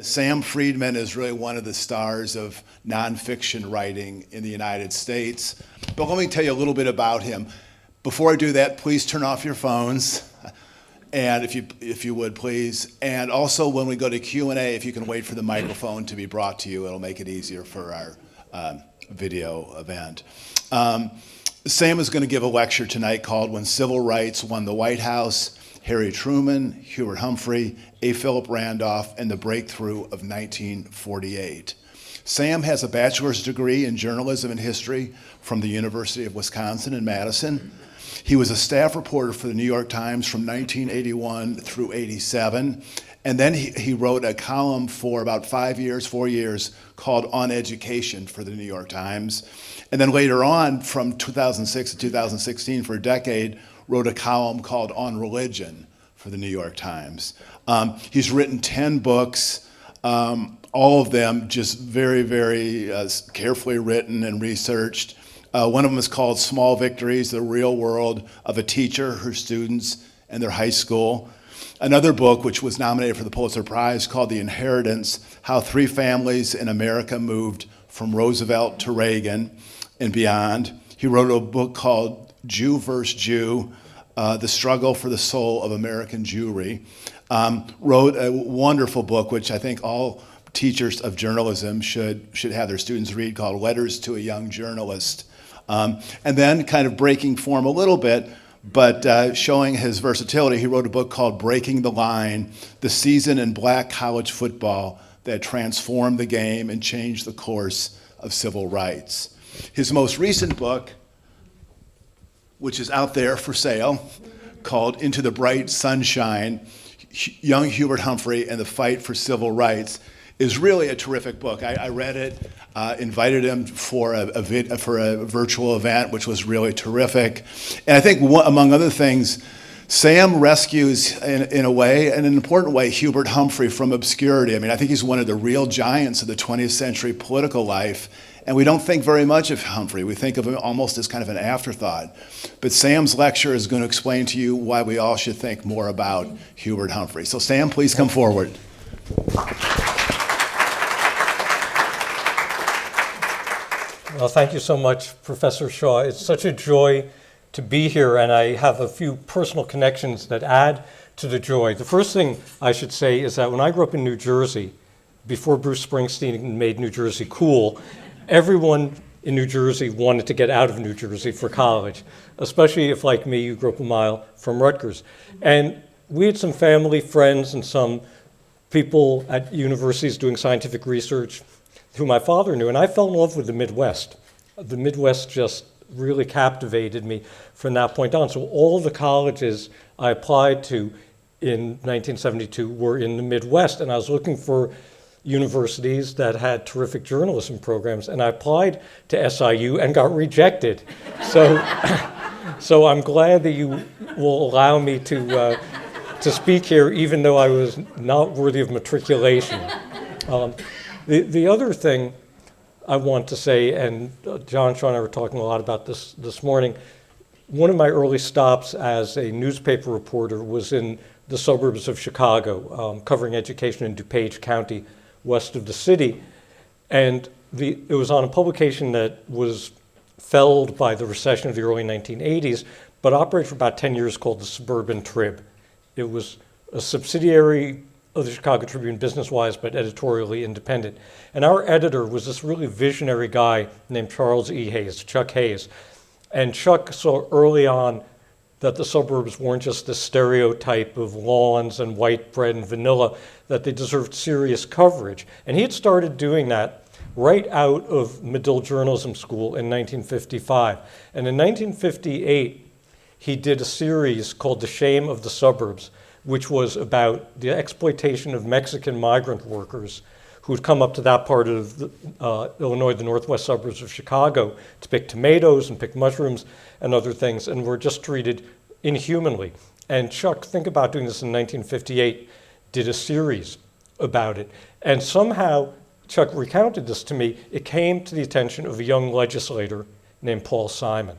Sam Freedman is really one of the stars of nonfiction writing in the United States. But let me tell you a little bit about him. Before I do that, please turn off your phones, and if you would, please. And also, when we go to Q&A, if you can wait for the microphone to be brought to you, it'll make it easier for our video event. Sam is going to give a lecture tonight called "When Civil Rights Won the White House: Harry Truman, Hubert Humphrey, A. Philip Randolph, and the Breakthrough of 1948. Sam has a bachelor's degree in journalism and history from the University of Wisconsin in Madison. He was a staff reporter for the New York Times from 1981 through 87. And then he wrote a column for about 4 years, called On Education for the New York Times. And then later on, from 2006 to 2016, for a decade, wrote a column called On Religion for the New York Times. He's written 10 books, all of them just very, very carefully written and researched. One of them is called Small Victories: The Real World of a Teacher, Her Students, and Their High School. Another book, which was nominated for the Pulitzer Prize, called The Inheritance: How Three Families in America Moved from Roosevelt to Reagan and Beyond. He wrote a book called Jew vs. Jew, The Struggle for the Soul of American Jewry. Wrote a wonderful book, which I think all teachers of journalism should have their students read, called Letters to a Young Journalist. And then, kind of breaking form a little bit, but showing his versatility, he wrote a book called Breaking the Line: The Season in Black College Football That Transformed the Game and Changed the Course of Civil Rights. His most recent book, which is out there for sale, called Into the Bright Sunshine: Young Hubert Humphrey and the Fight for Civil Rights, is really a terrific book. I read it, invited him for a virtual event, which was really terrific. And I think, among other things, Sam rescues, in a way, in an important way, Hubert Humphrey from obscurity. I mean, I think he's one of the real giants of the 20th century political life, and we don't think very much of Humphrey. We think of him almost as kind of an afterthought. But Sam's lecture is going to explain to you why we all should think more about Hubert Humphrey. So Sam, please come forward. Well, thank you so much, Professor Shaw. It's such a joy to be here, and I have a few personal connections that add to the joy. The first thing I should say is that when I grew up in New Jersey, before Bruce Springsteen made New Jersey cool, everyone in New Jersey wanted to get out of New Jersey for college, especially if, like me, you grew up a mile from Rutgers. And we had some family, friends, and some people at universities doing scientific research who my father knew, and I fell in love with the Midwest. The Midwest just really captivated me from that point on. So all the colleges I applied to in 1972 were in the Midwest, and I was looking for universities that had terrific journalism programs, and I applied to SIU and got rejected. So I'm glad that you will allow me to speak here, even though I was not worthy of matriculation. The other thing I want to say, and John Shaw and I were talking a lot about this morning, one of my early stops as a newspaper reporter was in the suburbs of Chicago, covering education in DuPage County, west of the city. And it was on a publication that was felled by the recession of the early 1980s, but operated for about 10 years, called the Suburban Trib. It was a subsidiary of the Chicago Tribune business-wise, but editorially independent. And our editor was this really visionary guy named Charles E. Hayes, Chuck Hayes. And Chuck saw early on that the suburbs weren't just the stereotype of lawns and white bread and vanilla, that they deserved serious coverage. And he had started doing that right out of Medill Journalism School in 1955. And in 1958, he did a series called The Shame of the Suburbs, which was about the exploitation of Mexican migrant workers who'd come up to that part of Illinois, the northwest suburbs of Chicago, to pick tomatoes and pick mushrooms and other things, and were just treated inhumanly. And Chuck, think about doing this in 1958, did a series about it. And somehow, Chuck recounted this to me, it came to the attention of a young legislator named Paul Simon.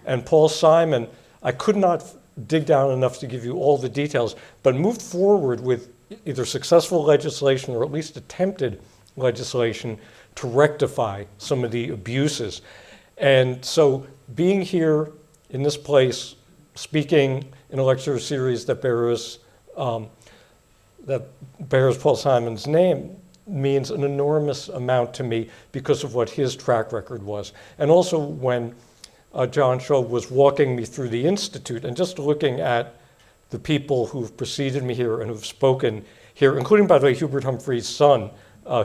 And Paul Simon, I could not dig down enough to give you all the details, but moved forward with either successful legislation or at least attempted legislation to rectify some of the abuses. And so being here in this place, speaking in a lecture series that bears Paul Simon's name, means an enormous amount to me because of what his track record was. And also when John Shaw was walking me through the Institute and just looking at the people who've preceded me here and who've spoken here, including, by the way, Hubert Humphrey's son,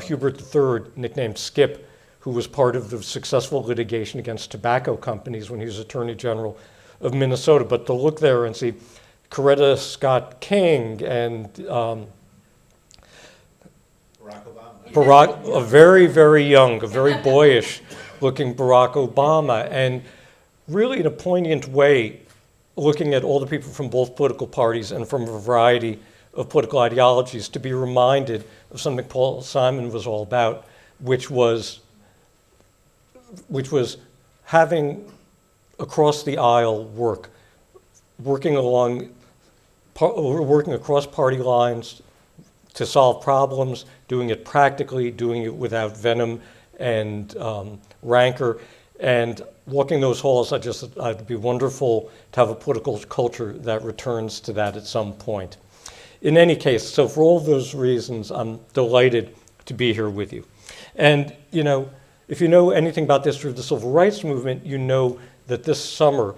Hubert III, nicknamed Skip, who was part of the successful litigation against tobacco companies when he was Attorney General of Minnesota. But to look there and see Coretta Scott King and a very, very young, a very boyish looking Barack Obama, and really in a poignant way, looking at all the people from both political parties and from a variety of political ideologies, to be reminded of something Paul Simon was all about, which was having across the aisle working across party lines to solve problems, doing it practically, doing it without venom and rancor, and walking those halls. It'd be wonderful to have a political culture that returns to that at some point. In any case, so for all those reasons, I'm delighted to be here with you. And, you know, if you know anything about the history of the civil rights movement, you know that this summer,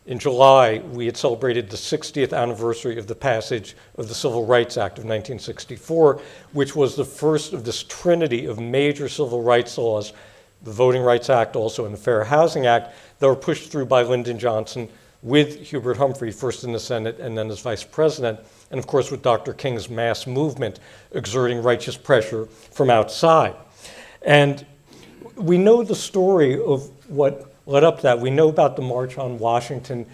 in July, we had celebrated the 60th anniversary of the passage of the Civil Rights Act of 1964, which was the first of this trinity of major civil rights laws, the Voting Rights Act also and the Fair Housing Act, that were pushed through by Lyndon Johnson with Hubert Humphrey, first in the Senate and then as vice president, and of course with Dr. King's mass movement exerting righteous pressure from outside. And we know the story of what led up to that. We know about the March on Washington.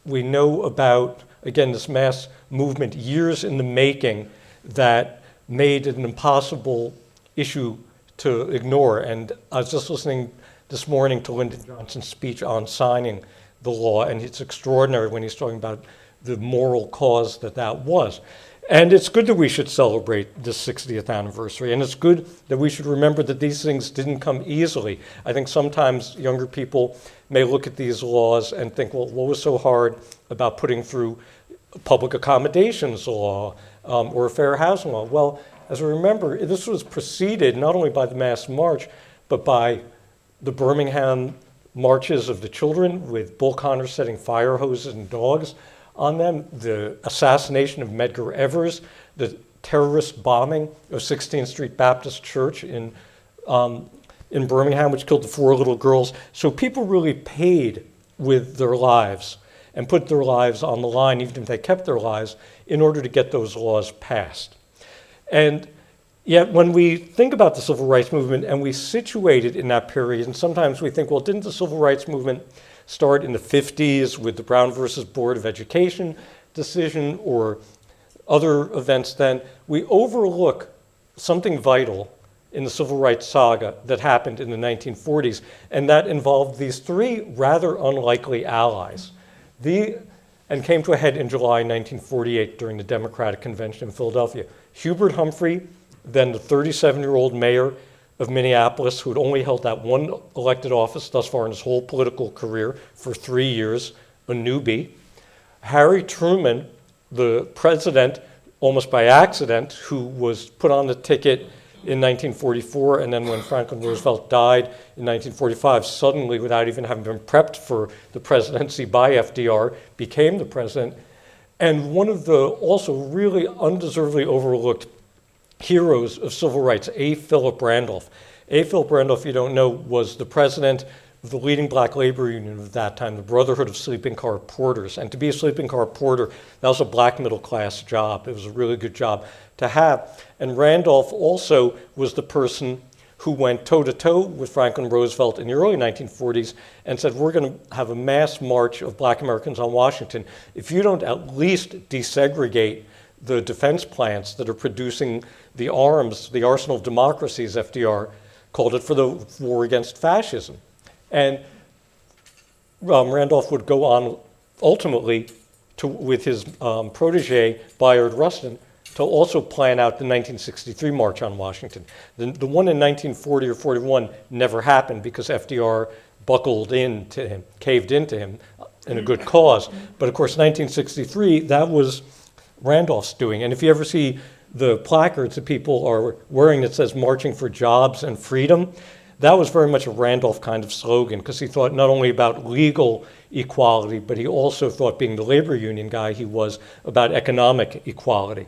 We know about, again, this mass movement years in the making that made it an impossible issue to ignore. And I was just listening this morning to Lyndon Johnson's speech on signing the law, and it's extraordinary when he's talking about the moral cause that was. And it's good that we should celebrate this 60th anniversary, and it's good that we should remember that these things didn't come easily. I think sometimes younger people may look at these laws and think, well, what was so hard about putting through a public accommodations law or a fair housing law? Well, as I remember, this was preceded not only by the mass march, but by the Birmingham marches of the children with Bull Connors setting fire hoses and dogs on them, the assassination of Medgar Evers, the terrorist bombing of 16th Street Baptist Church in Birmingham, which killed the 4 little girls. So people really paid with their lives and put their lives on the line, even if they kept their lives, in order to get those laws passed. And yet when we think about the civil rights movement and we situate it in that period, and sometimes we think, well, didn't the civil rights movement start in the 50s with the Brown versus Board of Education decision or other events then? We overlook something vital in the civil rights saga that happened in the 1940s, and that involved these 3 rather unlikely allies, and came to a head in July 1948 during the Democratic Convention in Philadelphia. Hubert Humphrey, then the 37-year-old mayor of Minneapolis, who had only held that one elected office thus far in his whole political career for 3 years, a newbie. Harry Truman, the president, almost by accident, who was put on the ticket in 1944, and then when Franklin Roosevelt died in 1945, suddenly, without even having been prepped for the presidency by FDR, became the president. And one of the also really undeservedly overlooked heroes of civil rights, A. Philip Randolph. A. Philip Randolph, if you don't know, was the president of the leading black labor union of that time, the Brotherhood of Sleeping Car Porters. And to be a sleeping car porter, that was a black middle class job. It was a really good job to have. And Randolph also was the person who went toe-to-toe with Franklin Roosevelt in the early 1940s and said, we're going to have a mass march of black Americans on Washington if you don't at least desegregate the defense plants that are producing the arms, the arsenal of democracy, as FDR called it, for the war against fascism. And Randolph would go on ultimately with his protege, Bayard Rustin, to also plan out the 1963 March on Washington. The one in 1940 or 41 never happened because FDR buckled into him, caved into him in a good cause. But of course, 1963, that was Randolph's doing. And if you ever see the placards that people are wearing that says marching for jobs and freedom, that was very much a Randolph kind of slogan because he thought not only about legal equality, but he also thought, being the labor union guy he was, about economic equality.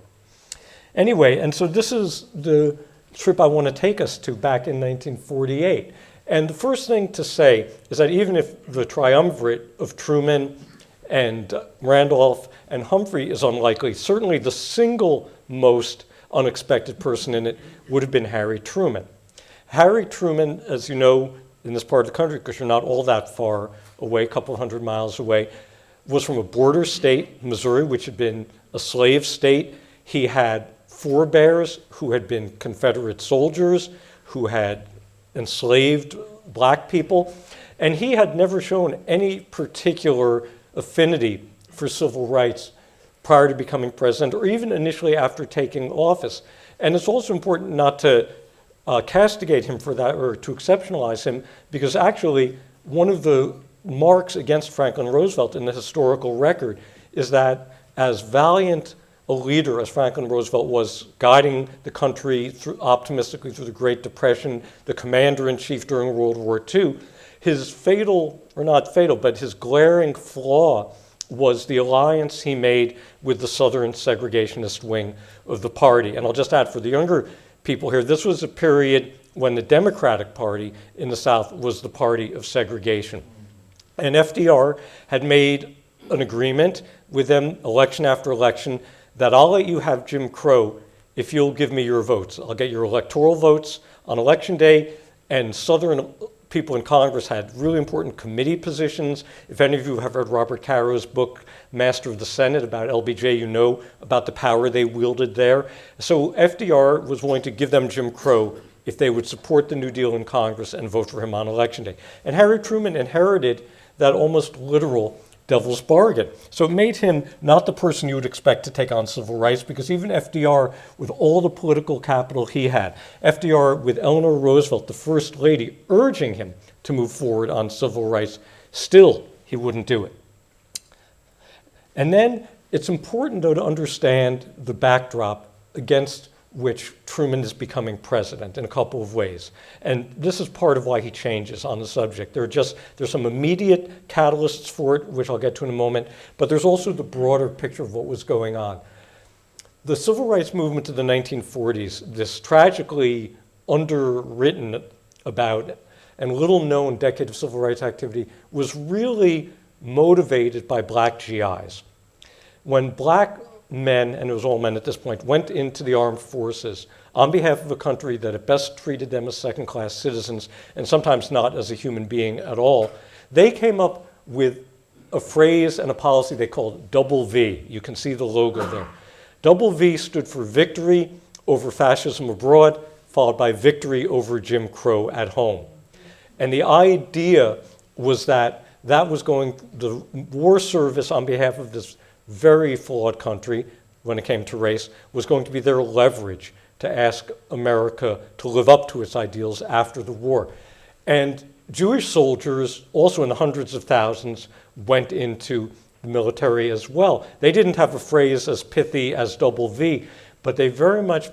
Anyway, and so this is the trip I want to take us to back in 1948. And the first thing to say is that even if the triumvirate of Truman and Randolph and Humphrey is unlikely, certainly the single most unexpected person in it would have been Harry Truman. Harry Truman, as you know, in this part of the country, because you're not all that far away, a couple hundred miles away, was from a border state, Missouri, which had been a slave state. He had forebears who had been Confederate soldiers, who had enslaved black people, and he had never shown any particular affinity for civil rights prior to becoming president, or even initially after taking office. And it's also important not to castigate him for that or to exceptionalize him, because actually one of the marks against Franklin Roosevelt in the historical record is that as valiant a leader as Franklin Roosevelt was, guiding the country optimistically through the Great Depression, the commander-in-chief during World War II, his fatal, or not fatal, but his glaring flaw was the alliance he made with the Southern segregationist wing of the party. And I'll just add for the younger people here, this was a period when the Democratic Party in the South was the party of segregation. And FDR had made an agreement with them election after election that I'll let you have Jim Crow if you'll give me your votes. I'll get your electoral votes on election day, and Southern people in Congress had really important committee positions. If any of you have read Robert Caro's book, Master of the Senate, about LBJ, you know about the power they wielded there. So FDR was willing to give them Jim Crow if they would support the New Deal in Congress and vote for him on election day. And Harry Truman inherited that almost literal devil's bargain. So it made him not the person you would expect to take on civil rights, because even FDR, with all the political capital he had, FDR with Eleanor Roosevelt, the First Lady, urging him to move forward on civil rights, still he wouldn't do it. And then it's important, though, to understand the backdrop against which Truman is becoming president in a couple of ways. And this is part of why he changes on the subject. There's some immediate catalysts for it, which I'll get to in a moment, but there's also the broader picture of what was going on. The civil rights movement of the 1940s, this tragically underwritten about and little known decade of civil rights activity, was really motivated by black GIs. When black men, and it was all men at this point, went into the armed forces on behalf of a country that at best treated them as second-class citizens, and sometimes not as a human being at all, they came up with a phrase and a policy they called Double V. You can see the logo there. Double V stood for victory over fascism abroad, followed by victory over Jim Crow at home. And the idea was that the war service on behalf of this very flawed country, when it came to race, was going to be their leverage to ask America to live up to its ideals after the war. And Jewish soldiers, also in the hundreds of thousands, went into the military as well. They didn't have a phrase as pithy as Double V, but they very much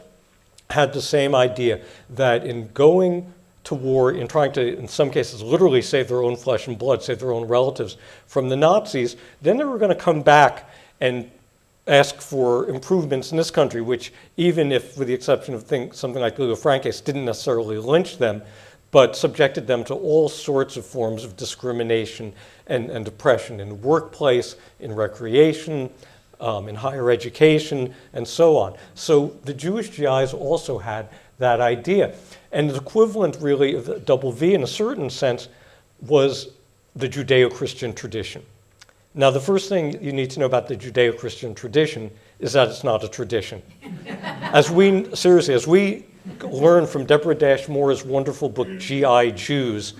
had the same idea that in going to war, in trying to, in some cases, literally save their own flesh and blood, save their own relatives from the Nazis, then they were going to come back and ask for improvements in this country, which, even if, with the exception of something like the Leo Frank case, didn't necessarily lynch them, but subjected them to all sorts of forms of discrimination and oppression in the workplace, in recreation, in higher education, and so on. So the Jewish GIs also had that idea. And the equivalent, really, of the Double V, in a certain sense, was the Judeo-Christian tradition. Now, the first thing you need to know about the Judeo-Christian tradition is that it's not a tradition. As we learn from Deborah Dash Moore's wonderful book, G.I. Jews,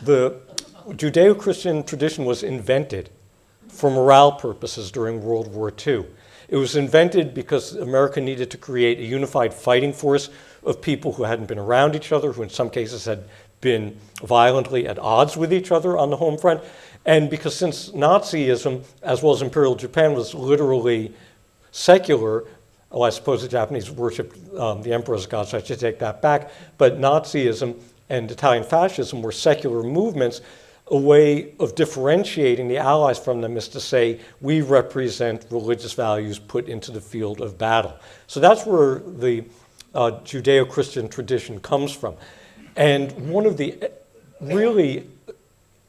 the Judeo-Christian tradition was invented for morale purposes during World War II. It was invented because America needed to create a unified fighting force of people who hadn't been around each other, who in some cases had been violently at odds with each other on the home front. And because since Nazism, as well as Imperial Japan, was literally secular, well, I suppose the Japanese worshipped the emperor as god, so I should take that back, but Nazism and Italian fascism were secular movements. A way of differentiating the Allies from them is to say, we represent religious values put into the field of battle. So that's where the Judeo-Christian tradition comes from. And one of the really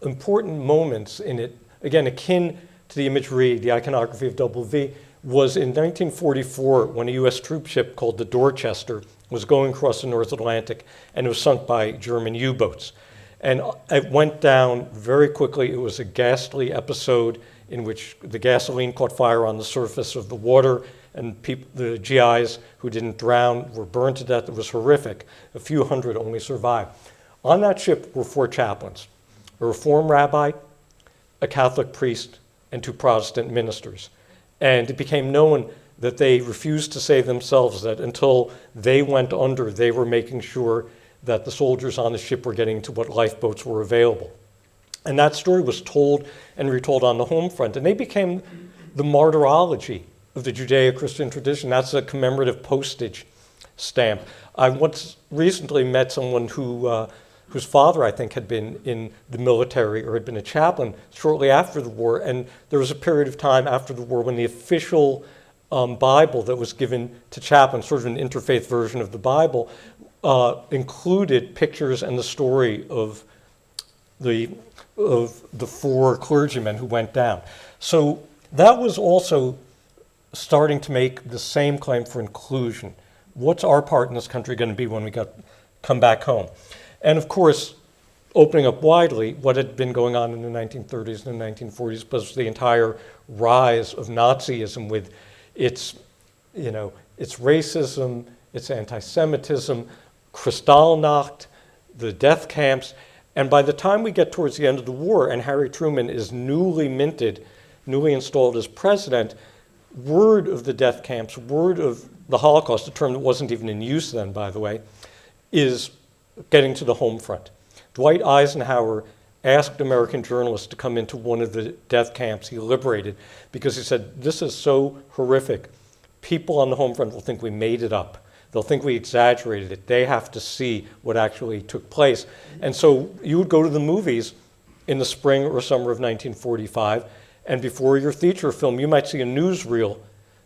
important moments in it, again, akin to the imagery, the iconography of Double V, was in 1944 when a U.S. troop ship called the Dorchester was going across the North Atlantic, and it was sunk by German U-boats. And it went down very quickly. It was a ghastly episode in which the gasoline caught fire on the surface of the water, and the GIs who didn't drown were burned to death. It was horrific. A few hundred only survived. On that ship were 4 chaplains, a Reform rabbi, a Catholic priest, and 2 Protestant ministers. And it became known that they refused to say themselves that until they went under, they were making sure that the soldiers on the ship were getting to what lifeboats were available. And that story was told and retold on the home front. And they became the martyrology of the Judeo-Christian tradition. That's a commemorative postage stamp. I once recently met someone whose father, I think, had been in the military or had been a chaplain shortly after the war. And there was a period of time after the war when the official Bible that was given to chaplains, sort of an interfaith version of the Bible, included pictures and the story of the 4 clergymen who went down. So that was also starting to make the same claim for inclusion. What's our part in this country going to be when we come back home? And of course, opening up widely, what had been going on in the 1930s and the 1940s was the entire rise of Nazism with its racism, its anti-Semitism, Kristallnacht, the death camps. And by the time we get towards the end of the war and Harry Truman is newly installed as president, word of the death camps, word of the Holocaust, a term that wasn't even in use then, by the way, is getting to the home front. Dwight Eisenhower asked American journalists to come into one of the death camps he liberated because he said, this is so horrific. People on the home front will think we made it up. They'll think we exaggerated it. They have to see what actually took place. And so you would go to the movies in the spring or summer of 1945, and before your feature film, you might see a newsreel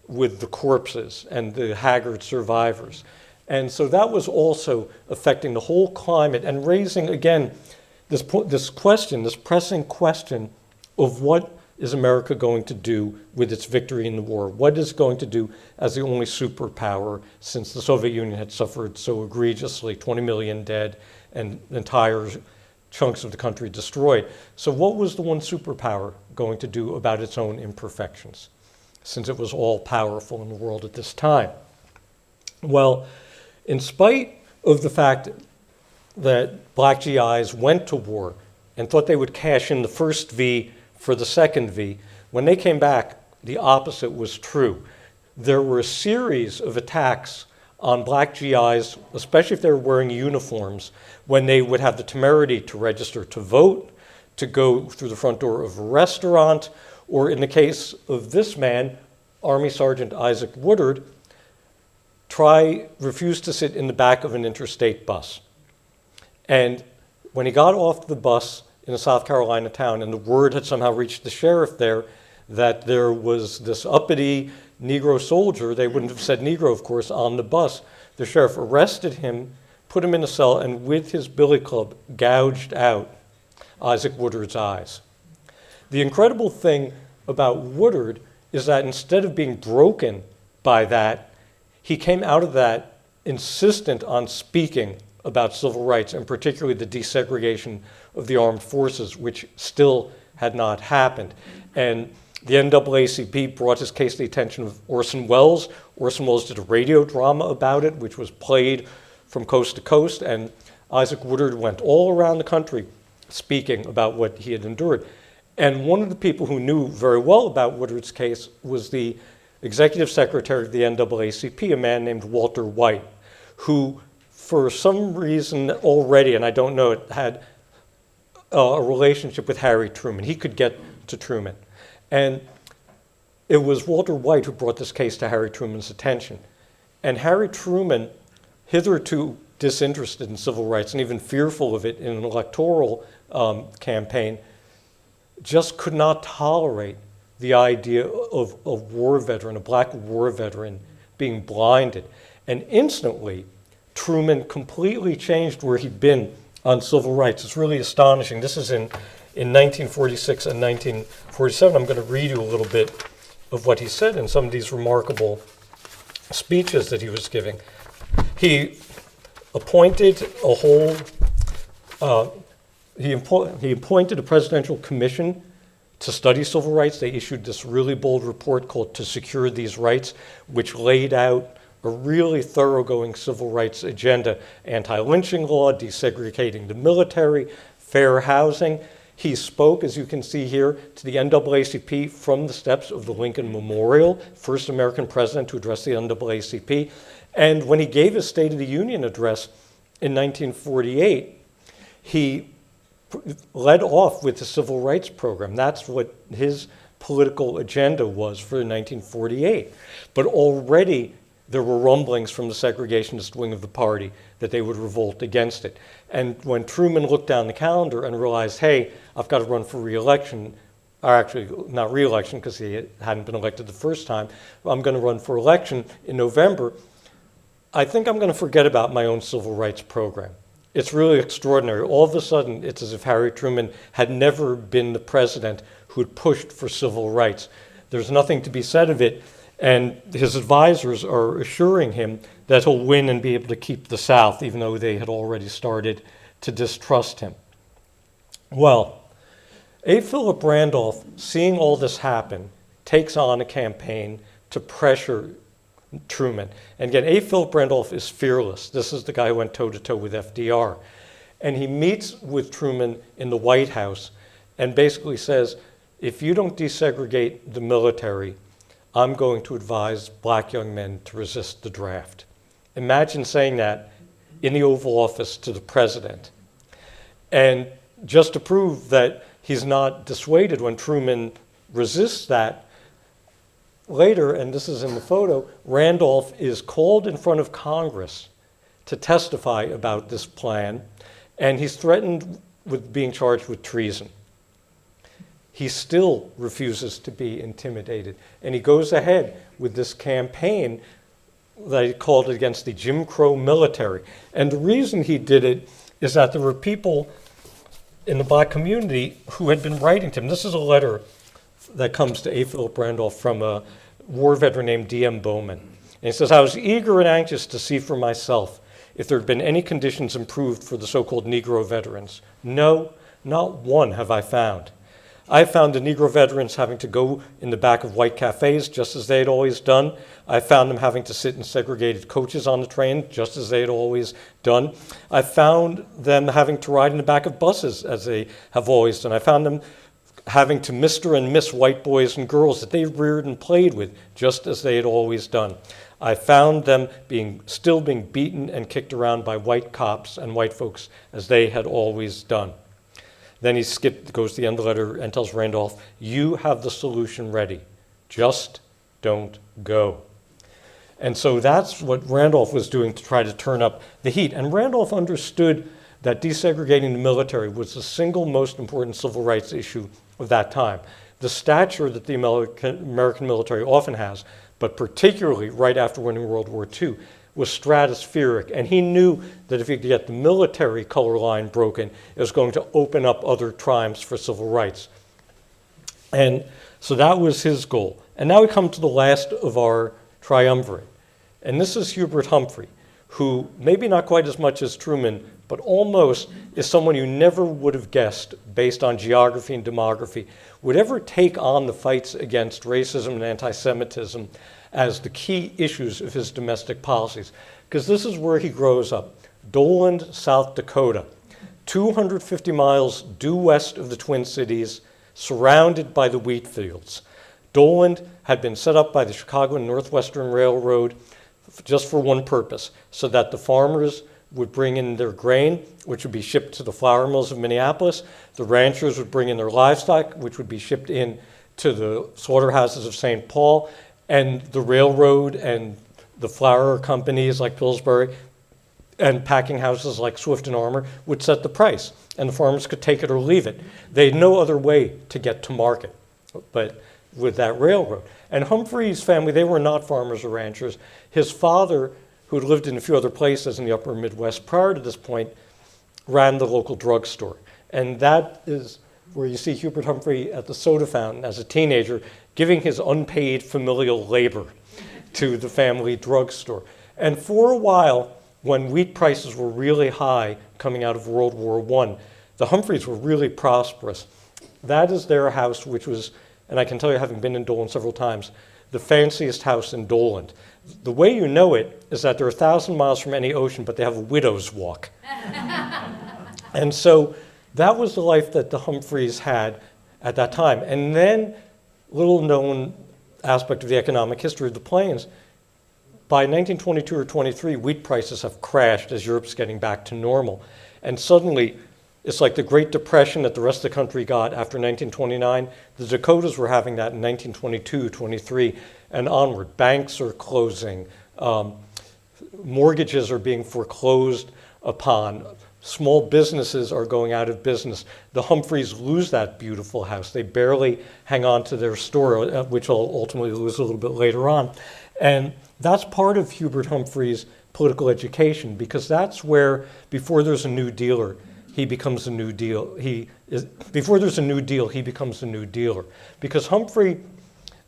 with the corpses and the haggard survivors. And so that was also affecting the whole climate and raising, again, this pressing question of what is America going to do with its victory in the war? What is it going to do as the only superpower since the Soviet Union had suffered so egregiously, 20 million dead and entire chunks of the country destroyed? So what was the one superpower going to do about its own imperfections, since it was all powerful in the world at this time? Well, in spite of the fact that black GIs went to war and thought they would cash in the first V for the second V, when they came back, the opposite was true. There were a series of attacks on black GIs, especially if they were wearing uniforms, when they would have the temerity to register to vote, to go through the front door of a restaurant, or in the case of this man, Army Sergeant Isaac Woodard, refused to sit in the back of an interstate bus. And when he got off the bus in a South Carolina town, and the word had somehow reached the sheriff there that there was this uppity Negro soldier, they wouldn't have said Negro, of course, on the bus, the sheriff arrested him, put him in a cell, and with his billy club gouged out Isaac Woodard's eyes. The incredible thing about Woodard is that instead of being broken by that, he came out of that insistent on speaking about civil rights, and particularly the desegregation of the armed forces, which still had not happened. And the NAACP brought his case to the attention of Orson Welles. Orson Welles did a radio drama about it, which was played from coast to coast, and Isaac Woodard went all around the country speaking about what he had endured. And one of the people who knew very well about Woodard's case was the executive secretary of the NAACP, a man named Walter White, who for some reason already, and I don't know it, had a relationship with Harry Truman. He could get to Truman. And it was Walter White who brought this case to Harry Truman's attention. And Harry Truman, hitherto disinterested in civil rights and even fearful of it in an electoral campaign, just could not tolerate the idea of a war veteran, a black war veteran, being blinded. And instantly, Truman completely changed where he'd been on civil rights. It's really astonishing. This is in 1946 and 1947. I'm going to read you a little bit of what he said in some of these remarkable speeches that he was giving. He appointed a whole, he appointed a presidential commission to study civil rights. They issued this really bold report called To Secure These Rights, which laid out a really thoroughgoing civil rights agenda: anti-lynching law, desegregating the military, fair housing. He spoke, as you can see here, to the NAACP from the steps of the Lincoln Memorial, first American president to address the NAACP. And when he gave his State of the Union address in 1948, he led off with the civil rights program. That's what his political agenda was for 1948. But already there were rumblings from the segregationist wing of the party that they would revolt against it. And when Truman looked down the calendar and realized, hey, I've got to run for re-election, or actually not re-election because he hadn't been elected the first time, I'm going to run for election in November, I think I'm going to forget about my own civil rights program. It's really extraordinary. All of a sudden, it's as if Harry Truman had never been the president who had pushed for civil rights. There's nothing to be said of it, and his advisors are assuring him that he'll win and be able to keep the South, even though they had already started to distrust him. Well, A. Philip Randolph, seeing all this happen, takes on a campaign to pressure Truman. And again, A. Philip Randolph is fearless. This is the guy who went toe-to-toe with FDR. And he meets with Truman in the White House and basically says, if you don't desegregate the military, I'm going to advise black young men to resist the draft. Imagine saying that in the Oval Office to the president. And just to prove that he's not dissuaded when Truman resists that, later, and this is in the photo, Randolph is called in front of Congress to testify about this plan, and he's threatened with being charged with treason. He still refuses to be intimidated, and he goes ahead with this campaign that he called against the Jim Crow military. And the reason he did it is that there were people in the black community who had been writing to him. This is a letter that comes to A. Philip Randolph from a war veteran named D.M. Bowman. And he says, I was eager and anxious to see for myself if there had been any conditions improved for the so-called Negro veterans. No, not one have I found. I found the Negro veterans having to go in the back of white cafes, just as they had always done. I found them having to sit in segregated coaches on the train, just as they had always done. I found them having to ride in the back of buses, as they have always done. I found them having to Mr. and Miss white boys and girls that they reared and played with, just as they had always done. I found them still being beaten and kicked around by white cops and white folks, as they had always done. Then he goes to the end of the letter and tells Randolph, you have the solution ready. Just don't go. And so that's what Randolph was doing to try to turn up the heat. And Randolph understood that desegregating the military was the single most important civil rights issue of that time. The stature that the American military often has, but particularly right after winning World War II, was stratospheric, and he knew that if he could get the military color line broken, it was going to open up other triumphs for civil rights. And so that was his goal. And now we come to the last of our triumvirate, and this is Hubert Humphrey, who maybe not quite as much as Truman, but almost is someone you never would have guessed, based on geography and demography, would ever take on the fights against racism and anti-Semitism as the key issues of his domestic policies. Because this is where he grows up, Doland, South Dakota, 250 miles due west of the Twin Cities, surrounded by the wheat fields. Doland had been set up by the Chicago and Northwestern Railroad just for one purpose, so that the farmers would bring in their grain, which would be shipped to the flour mills of Minneapolis. The ranchers would bring in their livestock, which would be shipped in to the slaughterhouses of St. Paul, and the railroad and the flour companies like Pillsbury and packing houses like Swift and Armour would set the price, and the farmers could take it or leave it. They had no other way to get to market but with that railroad. And Humphrey's family, they were not farmers or ranchers. His father, who had lived in a few other places in the upper Midwest prior to this point, ran the local drugstore. And that is where you see Hubert Humphrey at the soda fountain as a teenager giving his unpaid familial labor to the family drugstore. And for a while, when wheat prices were really high coming out of World War I, the Humphreys were really prosperous. That is their house, which was, and I can tell you, having been in Doland several times, the fanciest house in Doland. The way you know it is that they're 1,000 miles from any ocean, but they have a widow's walk. And so that was the life that the Humphreys had at that time. And then, little known aspect of the economic history of the plains, by 1922 or 23, wheat prices have crashed as Europe's getting back to normal. And suddenly, it's like the Great Depression that the rest of the country got after 1929. The Dakotas were having that in 1922, 23, and onward. Banks are closing. Mortgages are being foreclosed upon. Small businesses are going out of business. The Humphreys lose that beautiful house. They barely hang on to their store, which will ultimately lose a little bit later on. And that's part of Hubert Humphrey's political education, because that's where, before there's a New Dealer, he becomes a New Deal. Before there's a New Deal, he becomes a New Dealer. Because Humphrey,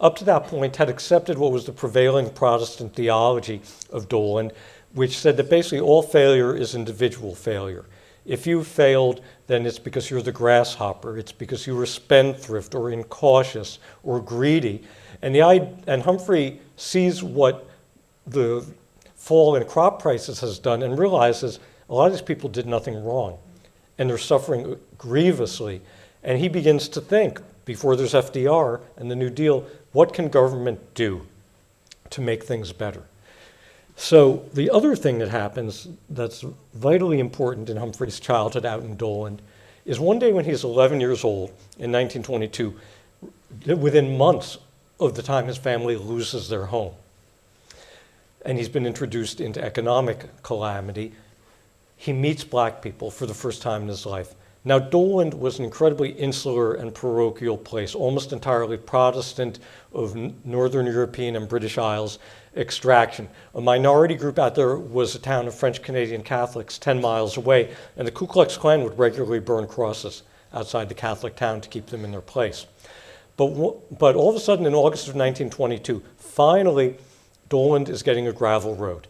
up to that point, had accepted what was the prevailing Protestant theology of Doland, which said that basically all failure is individual failure. If you failed, then it's because you're the grasshopper. It's because you were spendthrift or incautious or greedy. And Humphrey sees what the fall in crop prices has done and realizes a lot of these people did nothing wrong, and they're suffering grievously. And he begins to think, before there's FDR and the New Deal, what can government do to make things better? So the other thing that happens that's vitally important in Humphrey's childhood out in Doland is one day when he's 11 years old in 1922, within months of the time his family loses their home, and he's been introduced into economic calamity, he meets black people for the first time in his life. Now, Doland was an incredibly insular and parochial place, almost entirely Protestant, of Northern European and British Isles extraction. A minority group out there was a town of French-Canadian Catholics 10 miles away, and the Ku Klux Klan would regularly burn crosses outside the Catholic town to keep them in their place. But all of a sudden, in August of 1922, finally, Doland is getting a gravel road.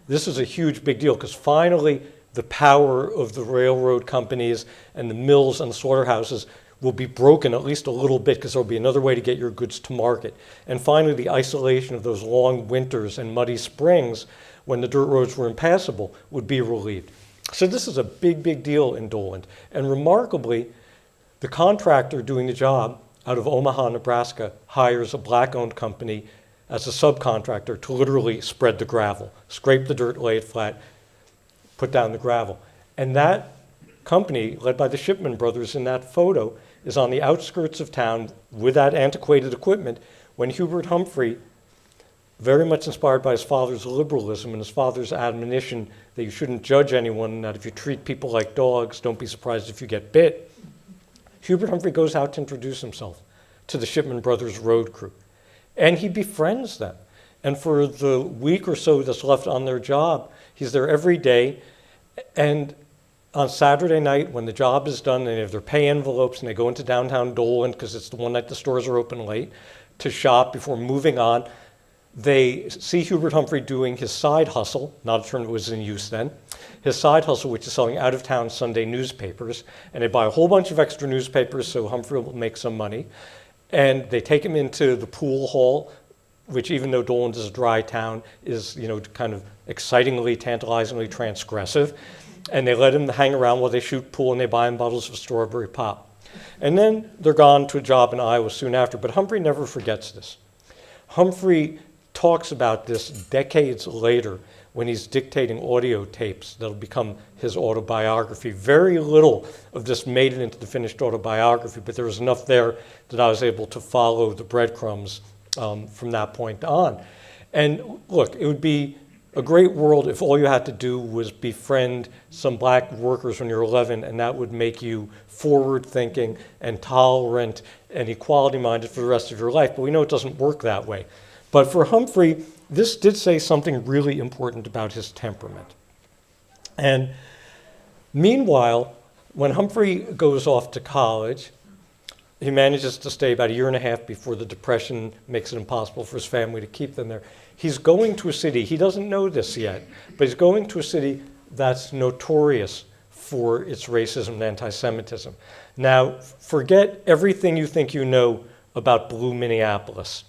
This is a huge big deal, because finally, the power of the railroad companies and the mills and the slaughterhouses will be broken at least a little bit, because there'll be another way to get your goods to market. And finally, the isolation of those long winters and muddy springs when the dirt roads were impassable would be relieved. So this is a big, big deal in Doland. And remarkably, the contractor doing the job out of Omaha, Nebraska, hires a black-owned company as a subcontractor to literally spread the gravel, scrape the dirt, lay it flat, put down the gravel. And that company, led by the Shipman brothers in that photo, is on the outskirts of town with that antiquated equipment when Hubert Humphrey, very much inspired by his father's liberalism and his father's admonition that you shouldn't judge anyone, that if you treat people like dogs, don't be surprised if you get bit, Hubert Humphrey goes out to introduce himself to the Shipman brothers road crew. And he befriends them. And for the week or so that's left on their job, he's there every day. And on Saturday night, when the job is done, they have their pay envelopes and they go into downtown Doland, because it's the one night the stores are open late, to shop before moving on. They see Hubert Humphrey doing his side hustle, not a term that was in use then, his side hustle, which is selling out-of-town Sunday newspapers. And they buy a whole bunch of extra newspapers so Humphrey will make some money. And they take him into the pool hall, which, even though Doland is a dry town, is, kind of excitingly, tantalizingly transgressive. And they let him hang around while they shoot pool, and they buy him bottles of strawberry pop. And then they're gone to a job in Iowa soon after. But Humphrey never forgets this. Humphrey talks about this decades later when he's dictating audio tapes that'll become his autobiography. Very little of this made it into the finished autobiography, but there was enough there that I was able to follow the breadcrumbs from that point on. And look, it would be a great world if all you had to do was befriend some black workers when you're 11, and that would make you forward-thinking and tolerant and equality-minded for the rest of your life. But we know it doesn't work that way. But for Humphrey, this did say something really important about his temperament. And meanwhile, when Humphrey goes off to college, he manages to stay about a year and a half before the Depression makes it impossible for his family to keep them there. He's going to a city, he doesn't know this yet, but he's going to a city that's notorious for its racism and anti-Semitism. Now, forget everything you think you know about blue Minneapolis.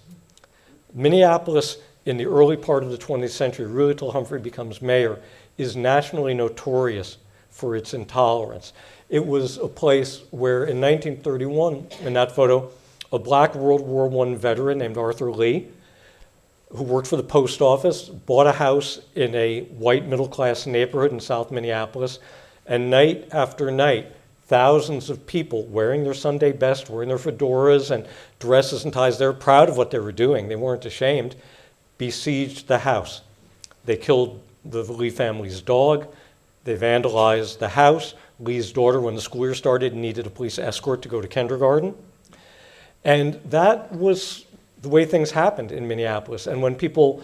Minneapolis, in the early part of the 20th century, really till Humphrey becomes mayor, is nationally notorious for its intolerance. It was a place where in 1931, in that photo, a black World War I veteran named Arthur Lee, who worked for the post office, bought a house in a white middle-class neighborhood in South Minneapolis, and night after night, thousands of people wearing their Sunday best, wearing their fedoras and dresses and ties, they were proud of what they were doing, they weren't ashamed, besieged the house. They killed the Lee family's dog, they vandalized the house. Lee's daughter, when the school year started, needed a police escort to go to kindergarten. And that was the way things happened in Minneapolis. And when people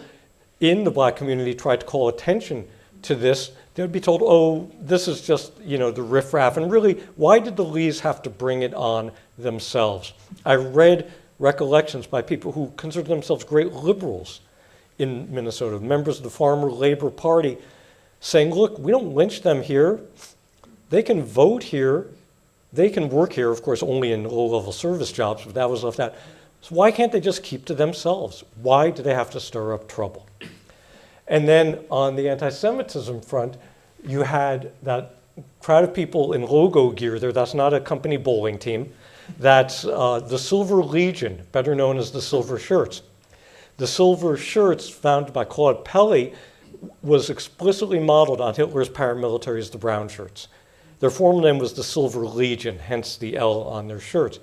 in the black community tried to call attention to this, they would be told, oh, this is just, the riffraff. And really, why did the Lees have to bring it on themselves? I read recollections by people who considered themselves great liberals in Minnesota, members of the Farmer Labor Party, saying, look, we don't lynch them here. They can vote here. They can work here, of course, only in low-level service jobs, but that was left out. So why can't they just keep to themselves? Why do they have to stir up trouble? And then on the anti-Semitism front, you had that crowd of people in logo gear there. That's not a company bowling team. That's the Silver Legion, better known as the Silver Shirts. The Silver Shirts, founded by Claude Pelly, was explicitly modeled on Hitler's paramilitaries, the Brown Shirts. Their formal name was the Silver Legion, hence the L on their shirts.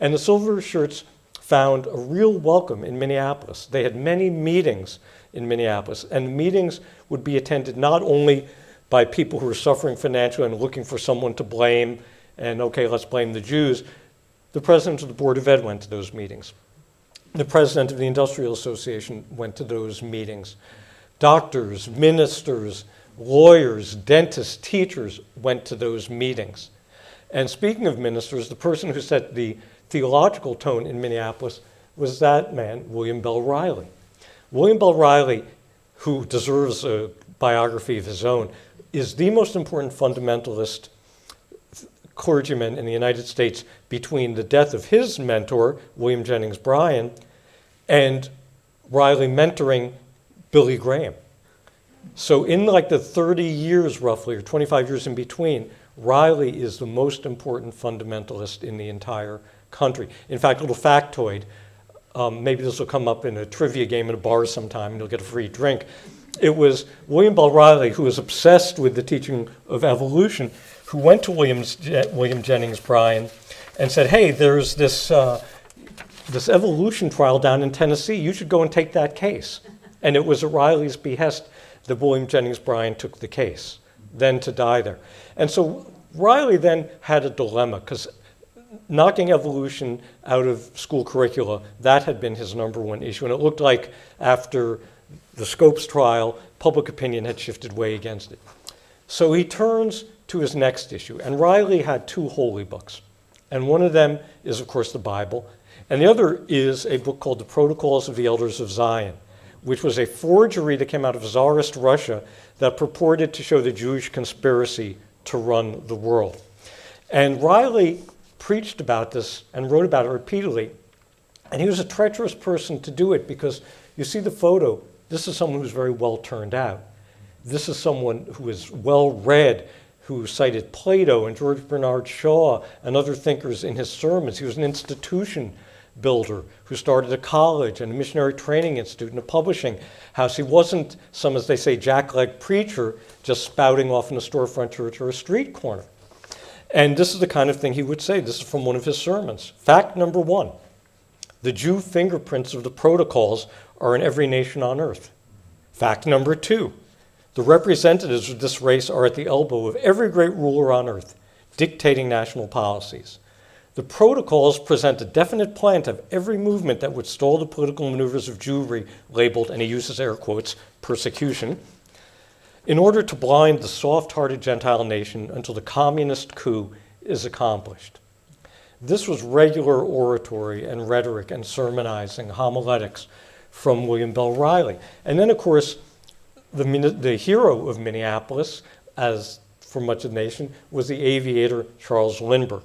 And the Silver Shirts found a real welcome in Minneapolis. They had many meetings in Minneapolis, and meetings would be attended not only by people who were suffering financially and looking for someone to blame, and okay, let's blame the Jews. The president of the Board of Ed went to those meetings. The president of the Industrial Association went to those meetings. Doctors, ministers, lawyers, dentists, teachers went to those meetings. And speaking of ministers, the person who set the theological tone in Minneapolis was that man, William Bell Riley. William Bell Riley, who deserves a biography of his own, is the most important fundamentalist clergyman in the United States between the death of his mentor, William Jennings Bryan, and Riley mentoring Billy Graham. So in like the 30 years roughly, or 25 years in between, Riley is the most important fundamentalist in the entire country. In fact, a little factoid, maybe this will come up in a trivia game at a bar sometime and you'll get a free drink. It was William Bell Riley, who was obsessed with the teaching of evolution, who went to William Jennings Bryan and said, hey, there's this evolution trial down in Tennessee. You should go and take that case. And it was at Riley's behest that William Jennings Bryan took the case, then to die there. And so Riley then had a dilemma, because knocking evolution out of school curricula, that had been his number one issue. And it looked like after the Scopes trial, public opinion had shifted way against it. So he turns to his next issue. And Riley had two holy books. And one of them is, of course, the Bible. And the other is a book called The Protocols of the Elders of Zion, which was a forgery that came out of Tsarist Russia that purported to show the Jewish conspiracy to run the world. And Riley preached about this and wrote about it repeatedly. And he was a treacherous person to do it, because you see the photo, this is someone who's very well turned out. This is someone who is well read, who cited Plato and George Bernard Shaw and other thinkers in his sermons. He was an institution builder who started a college and a missionary training institute and a publishing house. He wasn't some, as they say, jackleg preacher just spouting off in a storefront church or a street corner. And this is the kind of thing he would say. This is from one of his sermons. Fact number one, the Jew fingerprints of the protocols are in every nation on earth. Fact number two, the representatives of this race are at the elbow of every great ruler on earth, dictating national policies. The protocols present a definite plan to have every movement that would stall the political maneuvers of Jewry labeled, and he uses air quotes, persecution, in order to blind the soft-hearted Gentile nation until the communist coup is accomplished. This was regular oratory and rhetoric and sermonizing, homiletics from William Bell Riley. And then, of course, the hero of Minneapolis, as for much of the nation, was the aviator Charles Lindbergh.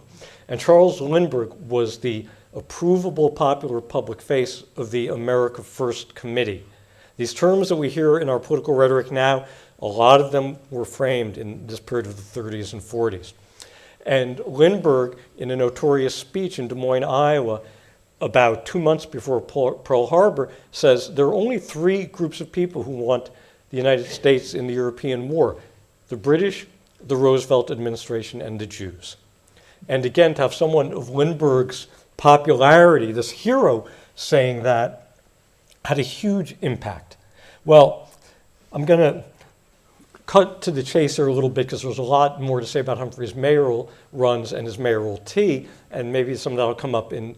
And Charles Lindbergh was the approvable popular public face of the America First Committee. These terms that we hear in our political rhetoric now, a lot of them were framed in this period of the 30s and 40s. And Lindbergh, in a notorious speech in Des Moines, Iowa, about 2 months before Pearl Harbor, says there are only three groups of people who want the United States in the European war: the British, the Roosevelt administration, and the Jews. And again, to have someone of Lindbergh's popularity, this hero, saying that, had a huge impact. Well, I'm going to cut to the chase here a little bit because there's a lot more to say about Humphrey's mayoral runs and his mayoralty, and maybe some of that will come up in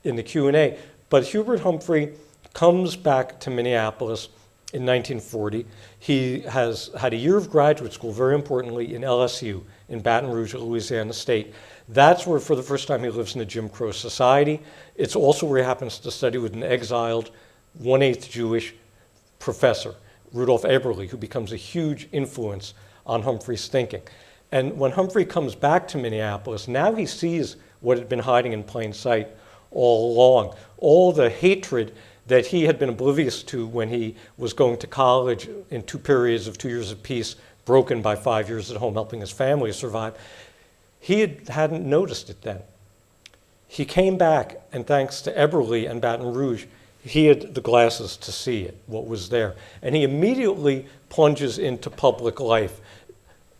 the Q&A. But Hubert Humphrey comes back to Minneapolis in 1940. He has had a year of graduate school, very importantly, in LSU, in Baton Rouge, Louisiana State. That's where, for the first time, he lives in a Jim Crow society. It's also where he happens to study with an exiled, 1/8 Jewish professor, Rudolph Eberle, who becomes a huge influence on Humphrey's thinking. And when Humphrey comes back to Minneapolis, now he sees what had been hiding in plain sight all along. All the hatred that he had been oblivious to when he was going to college in 2 periods of 2 years of peace, broken by 5 years at home helping his family survive, he hadn't noticed it then. He came back, and thanks to Eberle and Baton Rouge, he had the glasses to see it, what was there. And he immediately plunges into public life,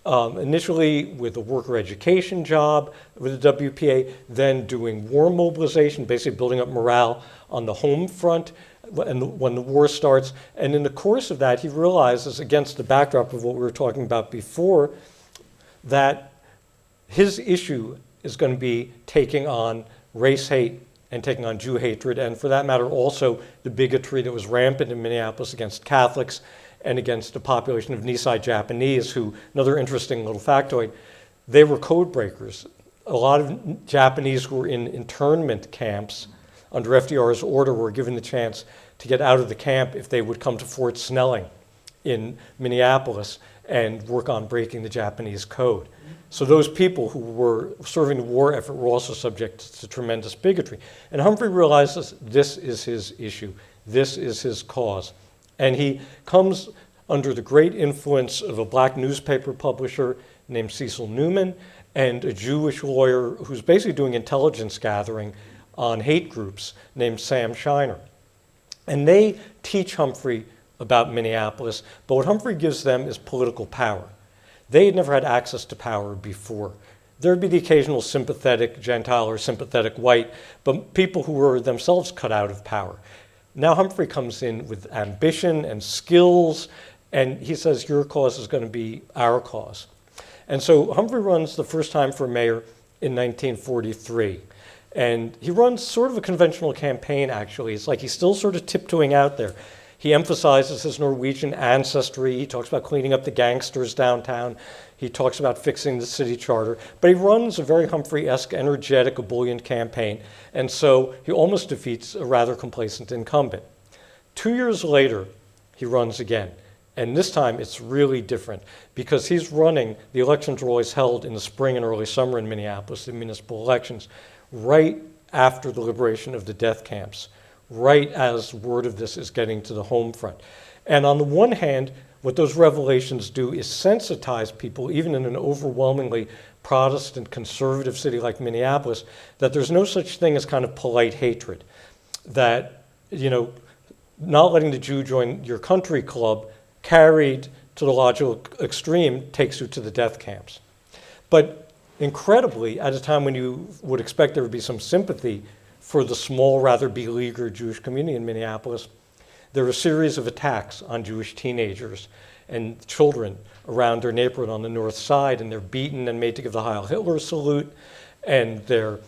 initially with a worker education job with the WPA, then doing war mobilization, basically building up morale on the home front when the war starts. And in the course of that, he realizes, against the backdrop of what we were talking about before, that his issue is going to be taking on race hate and taking on Jew hatred, and for that matter also the bigotry that was rampant in Minneapolis against Catholics and against the population of Nisei Japanese, who, another interesting little factoid, they were code breakers. A lot of Japanese who were in internment camps under FDR's order were given the chance to get out of the camp if they would come to Fort Snelling in Minneapolis and work on breaking the Japanese code. So those people who were serving the war effort were also subject to tremendous bigotry. And Humphrey realizes this is his issue. This is his cause. And he comes under the great influence of a black newspaper publisher named Cecil Newman and a Jewish lawyer who's basically doing intelligence gathering on hate groups named Sam Shiner. And they teach Humphrey about Minneapolis, but what Humphrey gives them is political power. They had never had access to power before. There'd be the occasional sympathetic Gentile or sympathetic white, but people who were themselves cut out of power. Now Humphrey comes in with ambition and skills, and he says, your cause is going to be our cause. And so Humphrey runs the first time for mayor in 1943. And he runs sort of a conventional campaign, actually. It's like he's still sort of tiptoeing out there. He emphasizes his Norwegian ancestry. He talks about cleaning up the gangsters downtown. He talks about fixing the city charter. But he runs a very Humphrey-esque, energetic, ebullient campaign. And so he almost defeats a rather complacent incumbent. 2 years later, he runs again. And this time it's really different because he's running, the elections were always held in the spring and early summer in Minneapolis, the municipal elections, right after the liberation of the death camps, right as word of this is getting to the home front. And on the one hand, what those revelations do is sensitize people, even in an overwhelmingly Protestant conservative city like Minneapolis, that there's no such thing as kind of polite hatred. That, not letting the Jew join your country club carried to the logical extreme takes you to the death camps. But incredibly, at a time when you would expect there would be some sympathy for the small, rather beleaguered Jewish community in Minneapolis, there were a series of attacks on Jewish teenagers and children around their neighborhood on the north side, and they're beaten and made to give the Heil Hitler salute, and they're,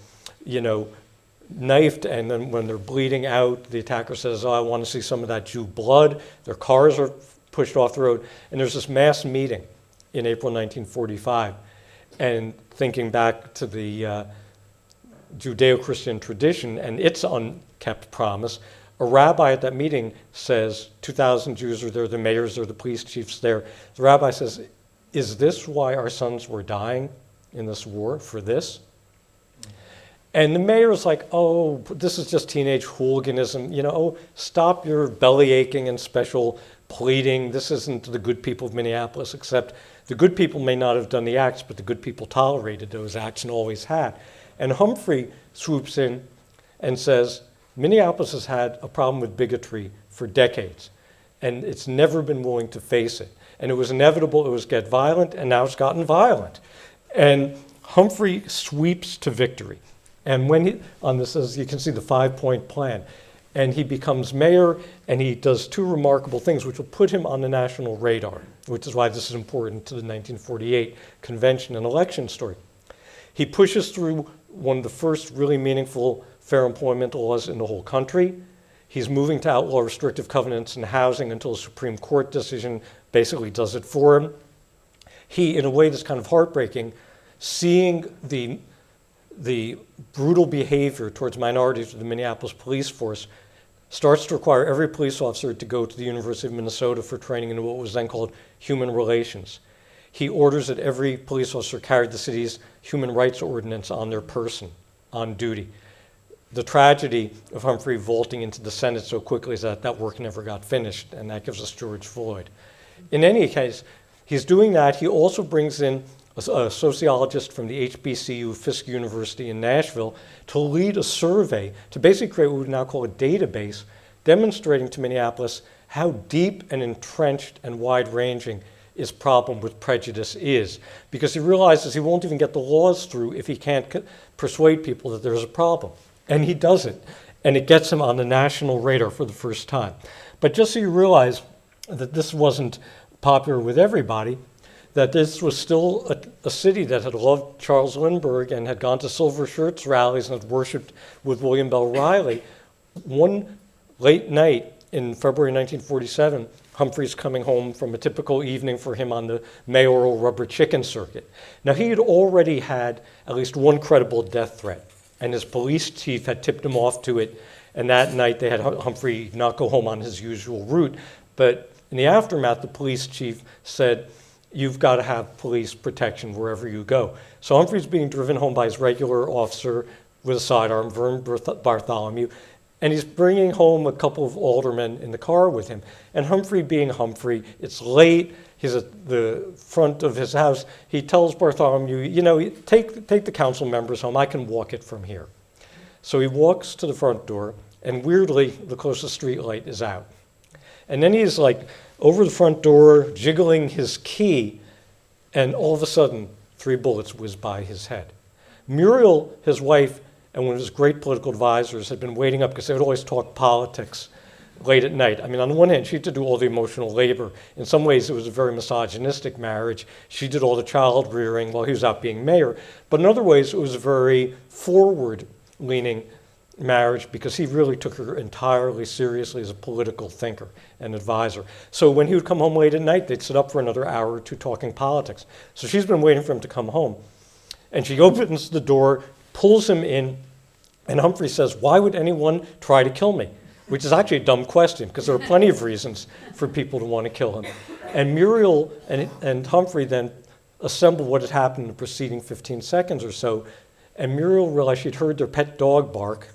knifed, and then when they're bleeding out, the attacker says, "Oh, I want to see some of that Jew blood." Their cars are pushed off the road, and there's this mass meeting in April 1945, and thinking back to the Judeo-Christian tradition and its unkept promise, a rabbi at that meeting says, 2,000 Jews are there, the mayors are the police chiefs there. The rabbi says, "Is this why our sons were dying in this war, for this?" And the mayor's like, "Oh, this is just teenage hooliganism. Stop your belly aching and special pleading. This isn't the good people of Minneapolis, except the good people may not have done the acts, but the good people tolerated those acts and always had." And Humphrey swoops in and says, Minneapolis has had a problem with bigotry for decades, and it's never been willing to face it. And it was inevitable it was get violent, and now it's gotten violent. And Humphrey sweeps to victory. And on this, as you can see, the 5-point plan. And he becomes mayor, and he does two remarkable things which will put him on the national radar, which is why this is important to the 1948 convention and election story. He pushes through one of the first really meaningful fair employment laws in the whole country. He's moving to outlaw restrictive covenants in housing until a Supreme Court decision basically does it for him. He, in a way that's kind of heartbreaking, seeing the brutal behavior towards minorities of the Minneapolis police force, starts to require every police officer to go to the University of Minnesota for training in what was then called human relations. He orders that every police officer carry the city's human rights ordinance on their person, on duty. The tragedy of Humphrey vaulting into the Senate so quickly is that work never got finished, and that gives us George Floyd. In any case, he's doing that. He also brings in a sociologist from the HBCU, Fisk University in Nashville, to lead a survey to basically create what we now call a database demonstrating to Minneapolis how deep and entrenched and wide-ranging his problem with prejudice is, because he realizes he won't even get the laws through if he can't persuade people that there's a problem. And he does it, and it gets him on the national radar for the first time. But just so you realize that this wasn't popular with everybody, that this was still a city that had loved Charles Lindbergh and had gone to Silver Shirts rallies and had worshipped with William Bell Riley. One late night in February 1947, Humphrey's coming home from a typical evening for him on the mayoral rubber chicken circuit. Now, he had already had at least one credible death threat, and his police chief had tipped him off to it, and that night they had Humphrey not go home on his usual route. But in the aftermath, the police chief said, "You've got to have police protection wherever you go." So Humphrey's being driven home by his regular officer with a sidearm, Vern Bartholomew, and he's bringing home a couple of aldermen in the car with him. And Humphrey being Humphrey, it's late, he's at the front of his house. He tells Bartholomew, take the council members home, I can walk it from here. So he walks to the front door, and weirdly, the closest street light is out. And then he's like over the front door, jiggling his key, and all of a sudden, 3 bullets whiz by his head. Muriel, his wife, and one of his great political advisors had been waiting up because they would always talk politics late at night. I mean, on the one hand, she had to do all the emotional labor. In some ways, it was a very misogynistic marriage. She did all the child rearing while he was out being mayor. But in other ways, it was a very forward-leaning marriage because he really took her entirely seriously as a political thinker and advisor. So when he would come home late at night, they'd sit up for another hour or two talking politics. So she's been waiting for him to come home. And she opens the door, pulls him in, and Humphrey says, "Why would anyone try to kill me?" Which is actually a dumb question, because there are plenty of reasons for people to want to kill him. And Muriel and Humphrey then assemble what had happened in the preceding 15 seconds or so, and Muriel realized she'd heard their pet dog bark,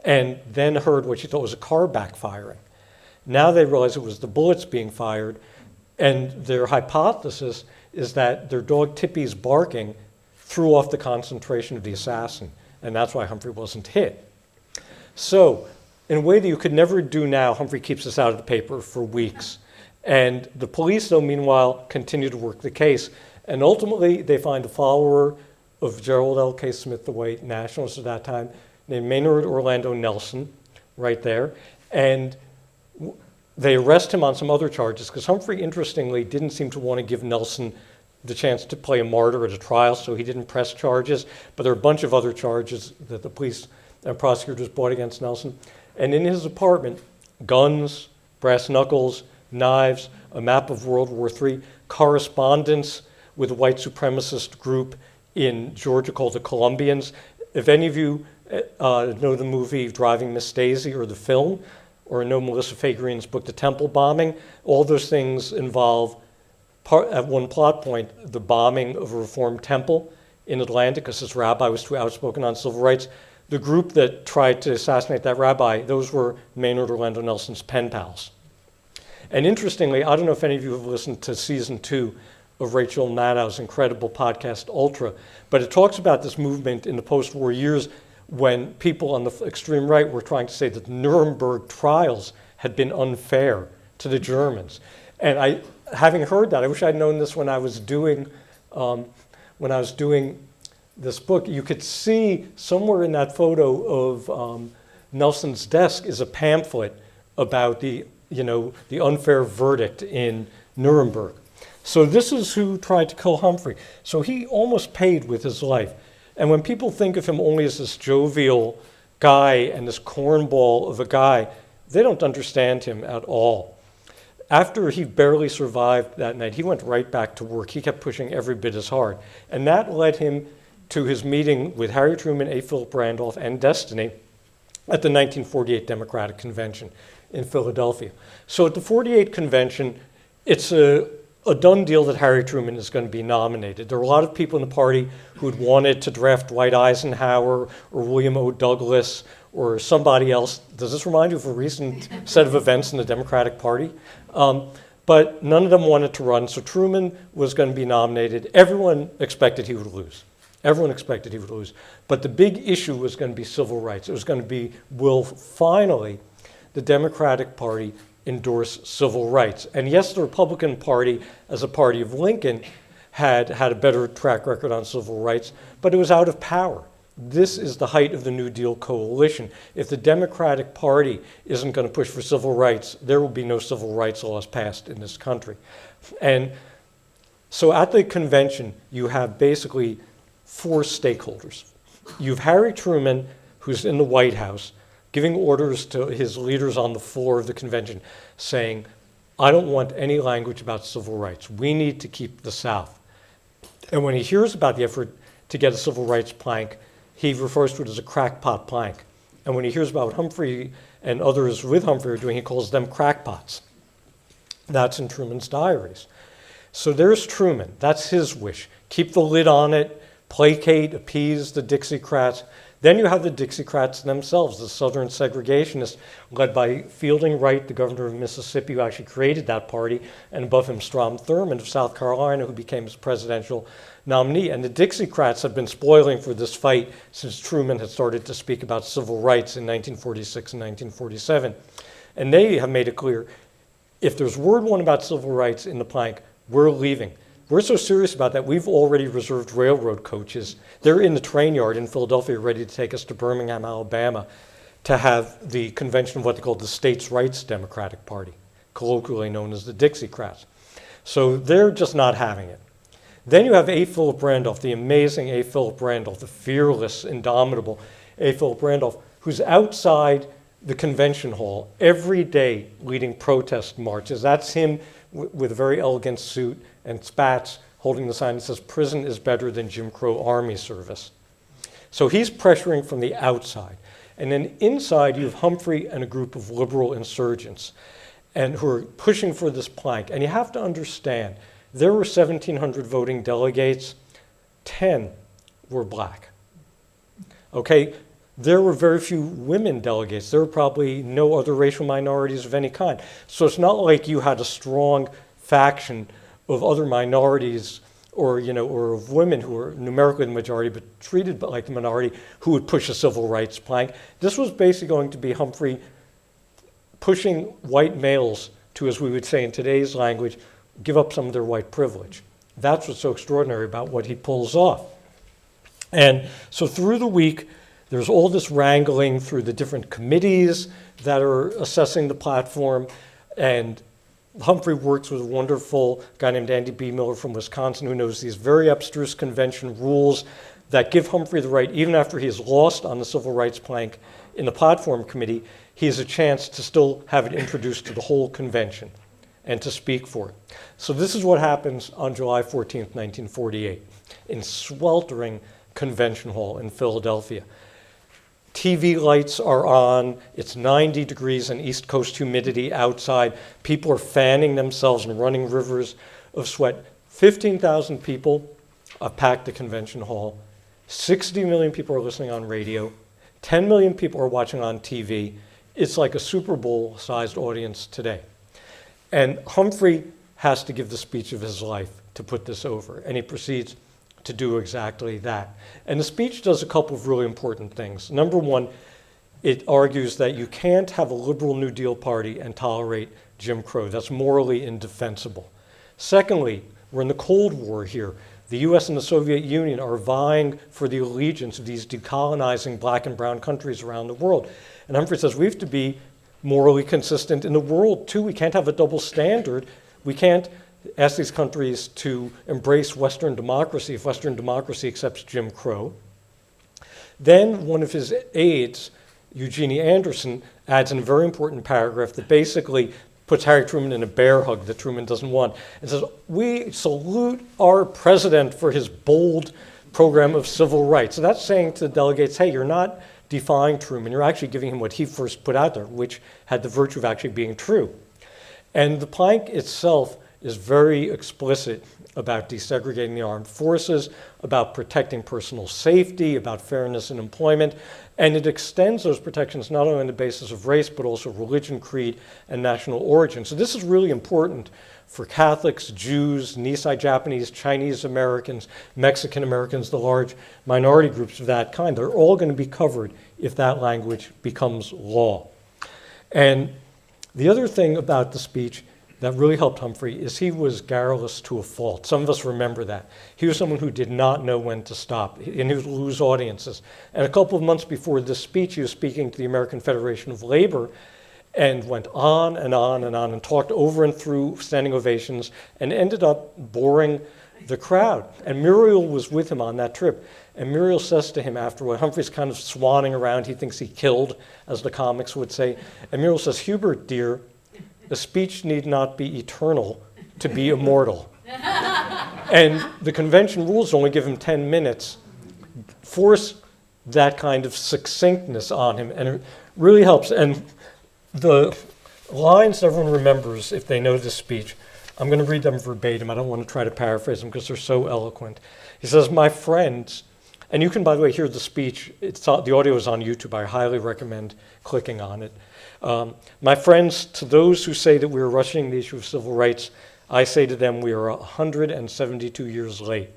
and then heard what she thought was a car backfiring. Now they realized it was the bullets being fired, And their hypothesis is that their dog Tippy's barking threw off the concentration of the assassin, and that's why Humphrey wasn't hit. So, in a way that you could never do now, Humphrey keeps this out of the paper for weeks. And the police, though, meanwhile, continue to work the case. And ultimately, they find a follower of Gerald L. K. Smith, the white nationalist at that time, named Maynard Orlando Nelson, right there. And they arrest him on some other charges, because Humphrey, interestingly, didn't seem to want to give Nelson the chance to play a martyr at a trial, so he didn't press charges. But there are a bunch of other charges that the police and prosecutors brought against Nelson. And in his apartment, guns, brass knuckles, knives, a map of World War III, correspondence with a white supremacist group in Georgia called the Colombians. If any of you know the movie Driving Miss Daisy or the film, or know Melissa Fagrien's book, The Temple Bombing, all those things involve, at one plot point, the bombing of a Reformed temple in Atlanta because this rabbi was too outspoken on civil rights. The group that tried to assassinate that rabbi, those were Maynard Orlando Nelson's pen pals. And interestingly, I don't know if any of you have listened to season 2 of Rachel Maddow's incredible podcast, Ultra, but it talks about this movement in the post-war years when people on the extreme right were trying to say that the Nuremberg trials had been unfair to the Germans. And having heard that, I wish I'd known this when I was doing this book. You could see somewhere in that photo of Nelson's desk is a pamphlet about the unfair verdict in Nuremberg. So this is who tried to kill Humphrey. So he almost paid with his life. And when people think of him only as this jovial guy and this cornball of a guy, they don't understand him at all. After he barely survived that night, he went right back to work. He kept pushing every bit as hard. And that led him to his meeting with Harry Truman, A. Philip Randolph, and Destiny at the 1948 Democratic Convention in Philadelphia. So at the 48 convention, it's a done deal that Harry Truman is going to be nominated. There are a lot of people in the party who had wanted to draft Dwight Eisenhower or William O. Douglas or somebody else. Does this remind you of a recent set of events in the Democratic Party? But none of them wanted to run, so Truman was going to be nominated. Everyone expected he would lose. Everyone expected he would lose. But the big issue was going to be civil rights. It was going to be, will finally the Democratic Party endorse civil rights? And yes, the Republican Party, as a party of Lincoln, had a better track record on civil rights, but it was out of power. This is the height of the New Deal coalition. If the Democratic Party isn't going to push for civil rights, there will be no civil rights laws passed in this country. And so at the convention, you have basically 4 stakeholders. You have Harry Truman, who's in the White House, giving orders to his leaders on the floor of the convention, saying, I don't want any language about civil rights. We need to keep the South. And when he hears about the effort to get a civil rights plank, he refers to it as a crackpot plank. And when he hears about what Humphrey and others with Humphrey are doing, he calls them crackpots. That's in Truman's diaries. So there's Truman. That's his wish. Keep the lid on it, placate, appease the Dixiecrats. Then you have the Dixiecrats themselves, the Southern segregationists, led by Fielding Wright, the governor of Mississippi, who actually created that party, and above him Strom Thurmond of South Carolina, who became his presidential nominee. And the Dixiecrats have been spoiling for this fight since Truman had started to speak about civil rights in 1946 and 1947. And they have made it clear, if there's word one about civil rights in the plank, we're leaving. We're so serious about that, we've already reserved railroad coaches. They're in the train yard in Philadelphia ready to take us to Birmingham, Alabama, to have the convention of what they call the States' Rights Democratic Party, colloquially known as the Dixiecrats. So they're just not having it. Then you have A. Philip Randolph, the amazing A. Philip Randolph, the fearless, indomitable A. Philip Randolph, who's outside the convention hall every day leading protest marches. That's him with a very elegant suit and spats holding the sign that says, prison is better than Jim Crow army service. So he's pressuring from the outside. And then inside you have Humphrey and a group of liberal insurgents and who are pushing for this plank. And you have to understand, there were 1,700 voting delegates, 10 were black. Okay, there were very few women delegates. There were probably no other racial minorities of any kind. So it's not like you had a strong faction of other minorities or, or of women who are numerically the majority but treated like the minority who would push a civil rights plank. This was basically going to be Humphrey pushing white males to, as we would say in today's language, give up some of their white privilege. That's what's so extraordinary about what he pulls off. And so through the week, there's all this wrangling through the different committees that are assessing the platform, and Humphrey works with a wonderful guy named Andy B. Miller from Wisconsin who knows these very abstruse convention rules that give Humphrey the right, even after he has lost on the civil rights plank in the platform committee, he has a chance to still have it introduced to the whole convention and to speak for it. So this is what happens on July 14th, 1948, in sweltering Convention Hall in Philadelphia. TV lights are on, it's 90 degrees and East Coast humidity outside. People are fanning themselves and running rivers of sweat. 15,000 people have packed the Convention Hall. 60 million people are listening on radio. 10 million people are watching on TV. It's like a Super Bowl-sized audience today. And Humphrey has to give the speech of his life to put this over, and he proceeds to do exactly that. And the speech does a couple of really important things. Number one, it argues that you can't have a liberal New Deal party and tolerate Jim Crow. That's morally indefensible. Secondly, we're in the Cold War here. The US and the Soviet Union are vying for the allegiance of these decolonizing black and brown countries around the world. And Humphrey says we have to be morally consistent in the world too. We can't have a double standard. We can't ask these countries to embrace Western democracy if Western democracy accepts Jim Crow. Then one of his aides, Eugenie Anderson, adds in a very important paragraph that basically puts Harry Truman in a bear hug that Truman doesn't want, and says, we salute our president for his bold program of civil rights. So that's saying to the delegates, hey, you're not defying Truman, you're actually giving him what he first put out there, which had the virtue of actually being true. And the plank itself is very explicit about desegregating the armed forces, about protecting personal safety, about fairness in employment, and it extends those protections not only on the basis of race, but also religion, creed, and national origin. So this is really important for Catholics, Jews, Nisei Japanese, Chinese Americans, Mexican Americans, the large minority groups of that kind. They're all going to be covered if that language becomes law. And the other thing about the speech that really helped Humphrey is he was garrulous to a fault. Some of us remember that. He was someone who did not know when to stop, and he would lose audiences. And a couple of months before this speech, he was speaking to the American Federation of Labor and went on and on and on and talked over and through standing ovations and ended up boring the crowd. And Muriel was with him on that trip. And Muriel says to him afterward, Humphrey's kind of swanning around, he thinks he killed, as the comics would say. And Muriel says, Hubert, dear, a speech need not be eternal to be immortal. And the convention rules only give him 10 minutes. Force that kind of succinctness on him, and it really helps. And the lines everyone remembers if they know this speech, I'm going to read them verbatim. I don't want to try to paraphrase them because they're so eloquent. He says, my friends, and you can, by the way, hear the speech. The audio is on YouTube. I highly recommend clicking on it. My friends, to those who say that we are rushing the issue of civil rights, I say to them we are 172 years late.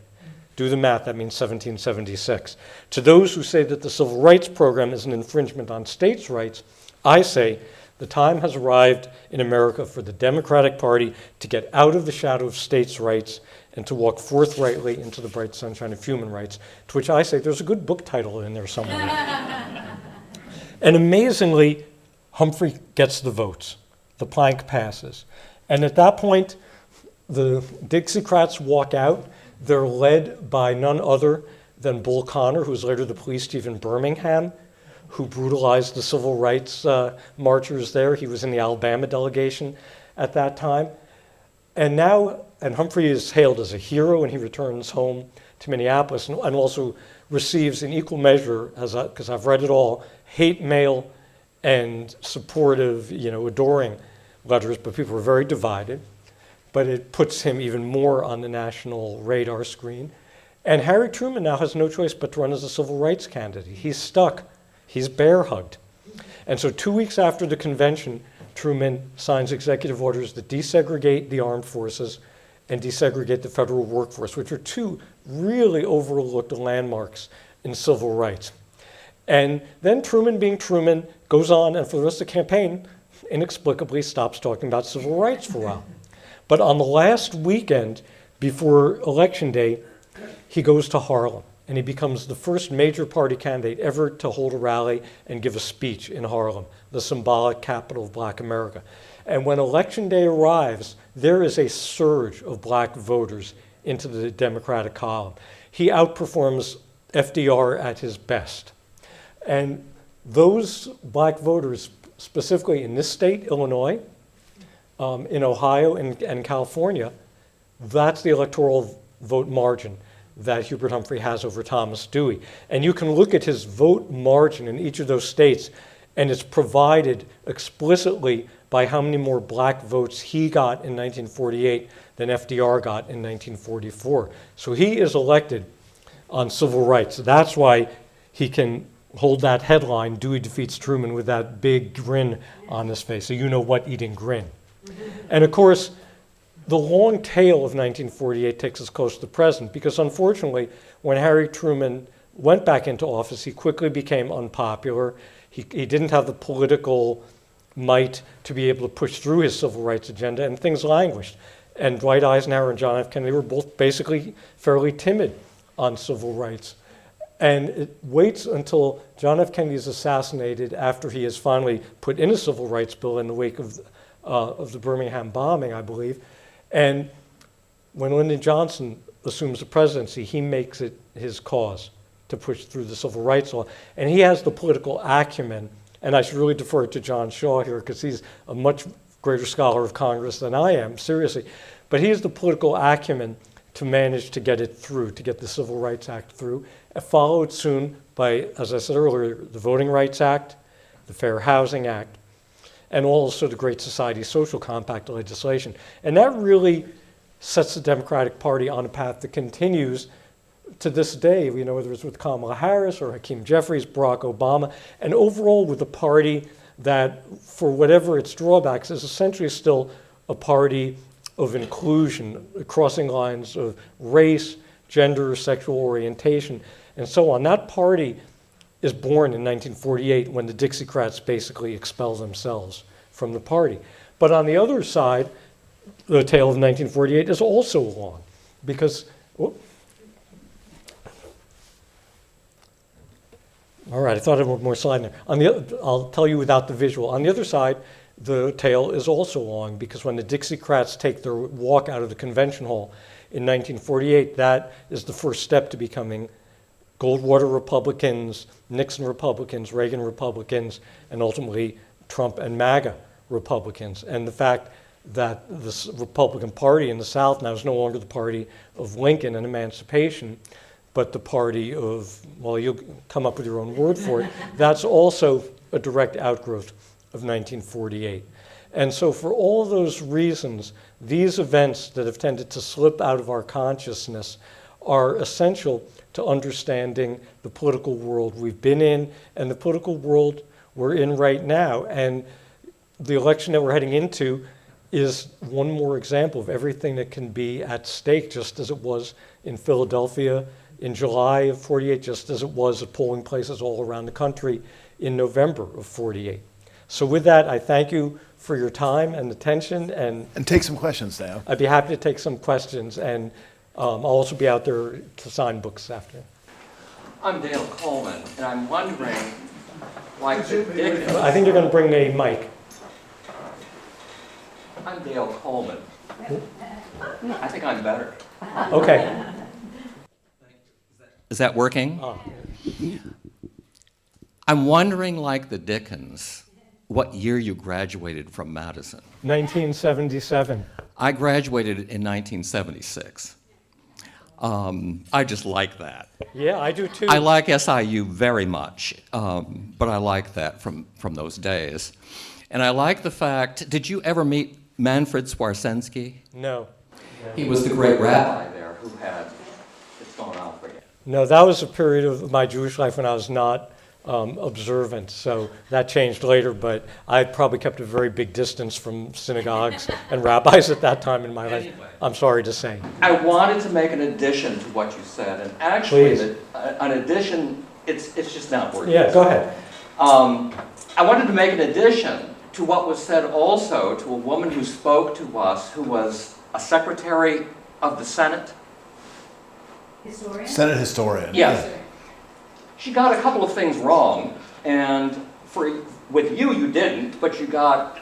Do the math, that means 1776. To those who say that the civil rights program is an infringement on states' rights, I say the time has arrived in America for the Democratic Party to get out of the shadow of states' rights and to walk forthrightly into the bright sunshine of human rights, to which I say there's a good book title in there somewhere. And amazingly, Humphrey gets the votes. The plank passes. And at that point, the Dixiecrats walk out. They're led by none other than Bull Connor, who was later the police chief in Birmingham, who brutalized the civil rights marchers there. He was in the Alabama delegation at that time. And Humphrey is hailed as a hero, and he returns home to Minneapolis and also receives in equal measure, because I've read it all, hate mail and supportive, adoring letters, but people were very divided. But it puts him even more on the national radar screen. And Harry Truman now has no choice but to run as a civil rights candidate. He's stuck. He's bear-hugged. And so 2 weeks after the convention, Truman signs executive orders that desegregate the armed forces and desegregate the federal workforce, which are two really overlooked landmarks in civil rights. And then Truman, being Truman, goes on and for the rest of the campaign inexplicably stops talking about civil rights for a while. But on the last weekend before Election Day, he goes to Harlem, and he becomes the first major party candidate ever to hold a rally and give a speech in Harlem, the symbolic capital of Black America. And when Election Day arrives, there is a surge of black voters into the Democratic column. He outperforms FDR at his best. And those black voters, specifically in this state, Illinois, in Ohio and California, that's the electoral vote margin that Hubert Humphrey has over Thomas Dewey. And you can look at his vote margin in each of those states, and it's provided explicitly by how many more black votes he got in 1948 than FDR got in 1944. So he is elected on civil rights. That's why he can hold that headline, Dewey defeats Truman, with that big grin on his face. So you know what eating grin. And of course, the long tail of 1948 takes us close to the present because unfortunately, when Harry Truman went back into office, he quickly became unpopular. He didn't have the political might to be able to push through his civil rights agenda, and things languished. And Dwight Eisenhower and John F. Kennedy were both basically fairly timid on civil rights. And it waits until John F. Kennedy is assassinated after he has finally put in a civil rights bill in the wake of the Birmingham bombing, I believe. And when Lyndon Johnson assumes the presidency, he makes it his cause to push through the civil rights law. And he has the political acumen, and I should really defer to John Shaw here because he's a much greater scholar of Congress than I am, seriously. But he has the political acumen to manage to get it through, to get the Civil Rights Act through, followed soon by, as I said earlier, the Voting Rights Act, the Fair Housing Act, and also the Great Society Social Compact legislation. And that really sets the Democratic Party on a path that continues to this day, you know, whether it's with Kamala Harris or Hakeem Jeffries, Barack Obama, and overall with a party that, for whatever its drawbacks, is essentially still a party of inclusion, crossing lines of race, gender, sexual orientation, and so on. That party is born in 1948 when the Dixiecrats basically expel themselves from the party. But on the other side, the tale of 1948 is also long because, all right, I thought I had more slide there. I'll tell you without the visual. On the other side, the tale is also long because when the Dixiecrats take their walk out of the convention hall in 1948, that is the first step to becoming Goldwater Republicans, Nixon Republicans, Reagan Republicans, and ultimately Trump and MAGA Republicans. And the fact that this Republican Party in the South now is no longer the party of Lincoln and emancipation, but the party of, well, you'll come up with your own word for it, that's also a direct outgrowth of 1948. And so for all those reasons, these events that have tended to slip out of our consciousness are essential to understanding the political world we've been in and the political world we're in right now. And the election that we're heading into is one more example of everything that can be at stake, just as it was in Philadelphia in July of 48, just as it was at polling places all around the country in November of 48. So with that, I thank you for your time and attention. And take some questions, Dale. I'd be happy to take some questions, and I'll also be out there to sign books after. I'm Dale Coleman, and I'm wondering, like the Dickens... I think you're going to bring a mic. I'm Dale Coleman. I think I'm better. Okay. Is that working? I'm wondering, like the Dickens, what year you graduated from Madison. 1977. I graduated in 1976. I just like that. Yeah, I do too. I like SIU very much, but I like that from those days. And I like the fact, did you ever meet Manfred Swarzensky? No. He was the great rabbi there who had, it's going on for you. No, that was a period of my Jewish life when I was not observant. So that changed later, but I probably kept a very big distance from synagogues and rabbis at that time in my life. Anyway. I'm sorry to say. I wanted to make an addition to what you said, and actually, Please. an addition, it's just not working. Yeah, go ahead. I wanted to make an addition to what was said also to a woman who spoke to us, who was a secretary of the Senate. Historian? Senate historian. Yes. She got a couple of things wrong, and with you, you didn't, but you got,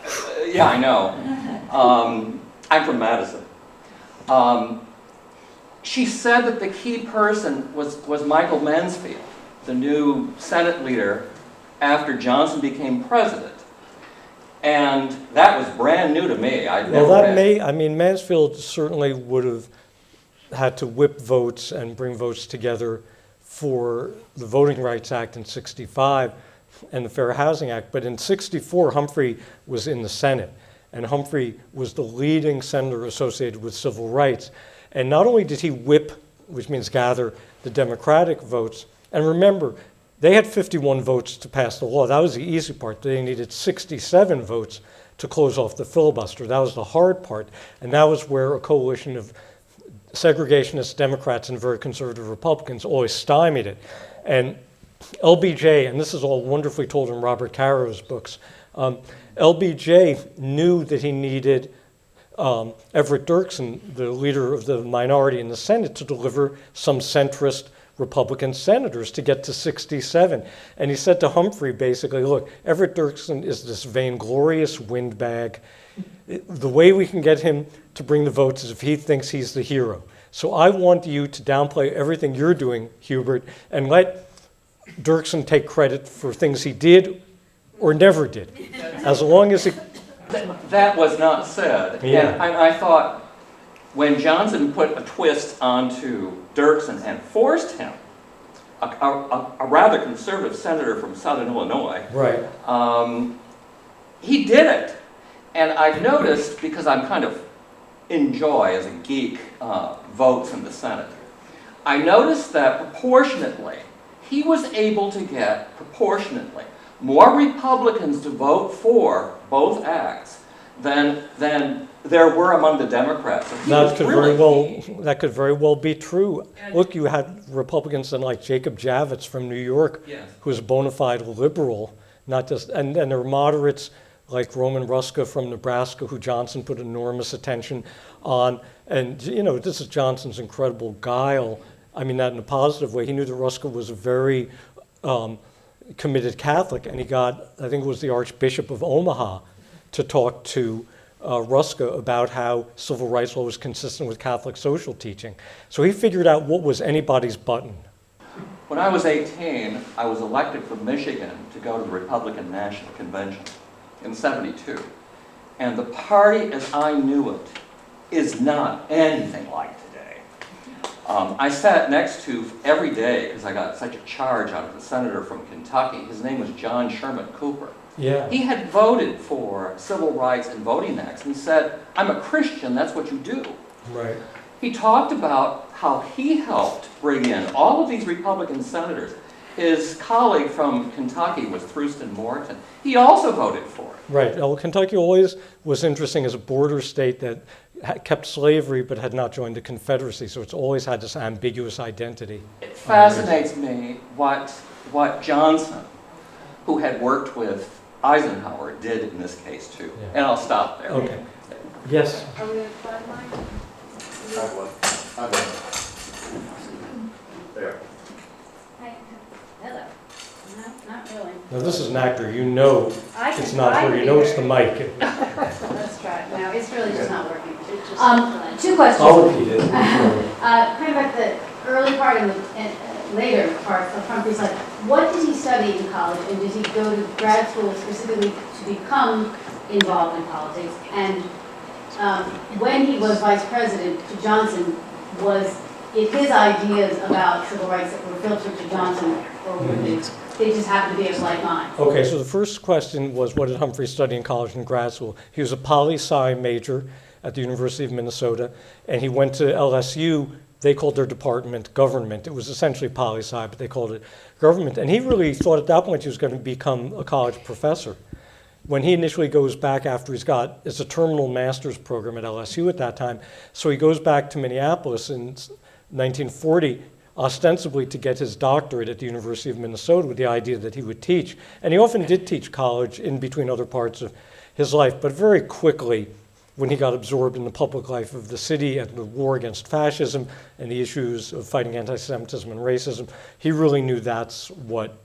yeah, I know. I'm from Madison. She said that the key person was Michael Mansfield, the new Senate leader after Johnson became president. And that was brand new to me. I'd never Well, that read. Mansfield certainly would have had to whip votes and bring votes together for the Voting Rights Act in '65 and the Fair Housing Act. But in '64, Humphrey was in the Senate, and Humphrey was the leading senator associated with civil rights. And not only did he whip, which means gather, the Democratic votes, and remember, they had 51 votes to pass the law. That was the easy part. They needed 67 votes to close off the filibuster. That was the hard part. And that was where a coalition of segregationist Democrats and very conservative Republicans always stymied it. And LBJ, and this is all wonderfully told in Robert Caro's books, LBJ knew that he needed Everett Dirksen, the leader of the minority in the Senate, to deliver some centrist Republican senators to get to 67. And he said to Humphrey, basically, look, Everett Dirksen is this vainglorious windbag. The way we can get him to bring the votes is if he thinks he's the hero. So I want you to downplay everything you're doing, Hubert, and let Dirksen take credit for things he did or never did. As long as he... That was not said. Yeah. And I thought, when Johnson put a twist onto Dirksen and forced him, a rather conservative senator from Southern Illinois, Right. he did it. And I've noticed, because I'm kind of enjoy as a geek votes in the Senate, I noticed that proportionately, he was able to get proportionately more Republicans to vote for both acts than there were among the Democrats. So he was really key. That could very well be true. Look, you had Republicans like Jacob Javits from New York, Yes. who was a bona fide liberal, not just, and there were moderates like Roman Ruska from Nebraska, who Johnson put enormous attention on. And, you know, this is Johnson's incredible guile. I mean that in a positive way. He knew that Ruska was a very committed Catholic, and he got, I think it was the Archbishop of Omaha, to talk to Ruska about how civil rights law was consistent with Catholic social teaching. So he figured out what was anybody's button. When I was 18, I was elected from Michigan to go to the Republican National Convention in '72. And the party as I knew it is not anything like today. I sat next to, every day, because I got such a charge out of the senator from Kentucky, his name was John Sherman Cooper. Yeah. He had voted for civil rights and voting acts, and he said, I'm a Christian, that's what you do. Right. He talked about how he helped bring in all of these Republican senators. His colleague from Kentucky was Thurston Morton. He also voted for it. Right. Well, Kentucky always was interesting as a border state that kept slavery but had not joined the Confederacy, so it's always had this ambiguous identity. It fascinates me what Johnson, who had worked with Eisenhower, did in this case too. Yeah. And I'll stop there. Okay. Yes. Are we at sideline? There. Hi. Hello. No, not really. Now, this is an actor. You know I can it's not try her. to You know it's the hear. mic. Let's try it. No, it's really just not working. I'll Two questions. repeat it. Kind of at the early part and later part of Humphrey's life, what did he study in college, and did he go to grad school specifically to become involved in politics? And when he was vice president to Johnson, was it his ideas about civil rights that were filtered to Johnson, or were they just happened to be of like mind? Okay, so the first question was, what did Humphrey study in college and grad school? He was a poli-sci major at the University of Minnesota, and he went to LSU they called their department government. It was essentially poli-sci, but they called it government. And he really thought at that point he was going to become a college professor. When he initially goes back after it's a terminal master's program at LSU at that time, so he goes back to Minneapolis in 1940, ostensibly to get his doctorate at the University of Minnesota with the idea that he would teach. And he often did teach college in between other parts of his life, but very quickly, when he got absorbed in the public life of the city and the war against fascism and the issues of fighting anti-Semitism and racism, he really knew that's what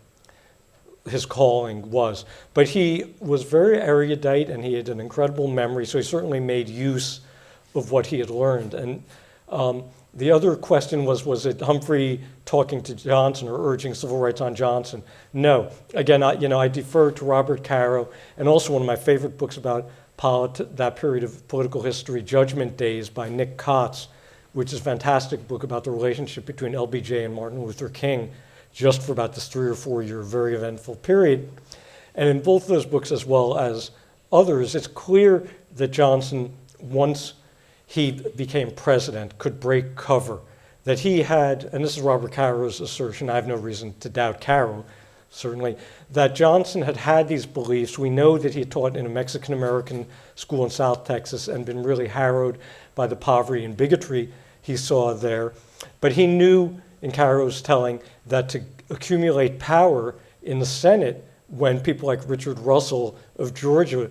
his calling was. But he was very erudite and he had an incredible memory, so he certainly made use of what he had learned. And the other question was it Humphrey talking to Johnson or urging civil rights on Johnson? No. Again, I defer to Robert Caro, and also one of my favorite books about that period of political history, Judgment Days by Nick Kotz, which is a fantastic book about the relationship between LBJ and Martin Luther King, just for about this 3 or 4 year very eventful period. And in both those books, as well as others, it's clear that Johnson, once he became president, could break cover, that he had, and this is Robert Caro's assertion, I have no reason to doubt Caro, certainly, that Johnson had these beliefs. We know that he had taught in a Mexican-American school in South Texas and been really harrowed by the poverty and bigotry he saw there. But he knew, in Caro's telling, that to accumulate power in the Senate, when people like Richard Russell of Georgia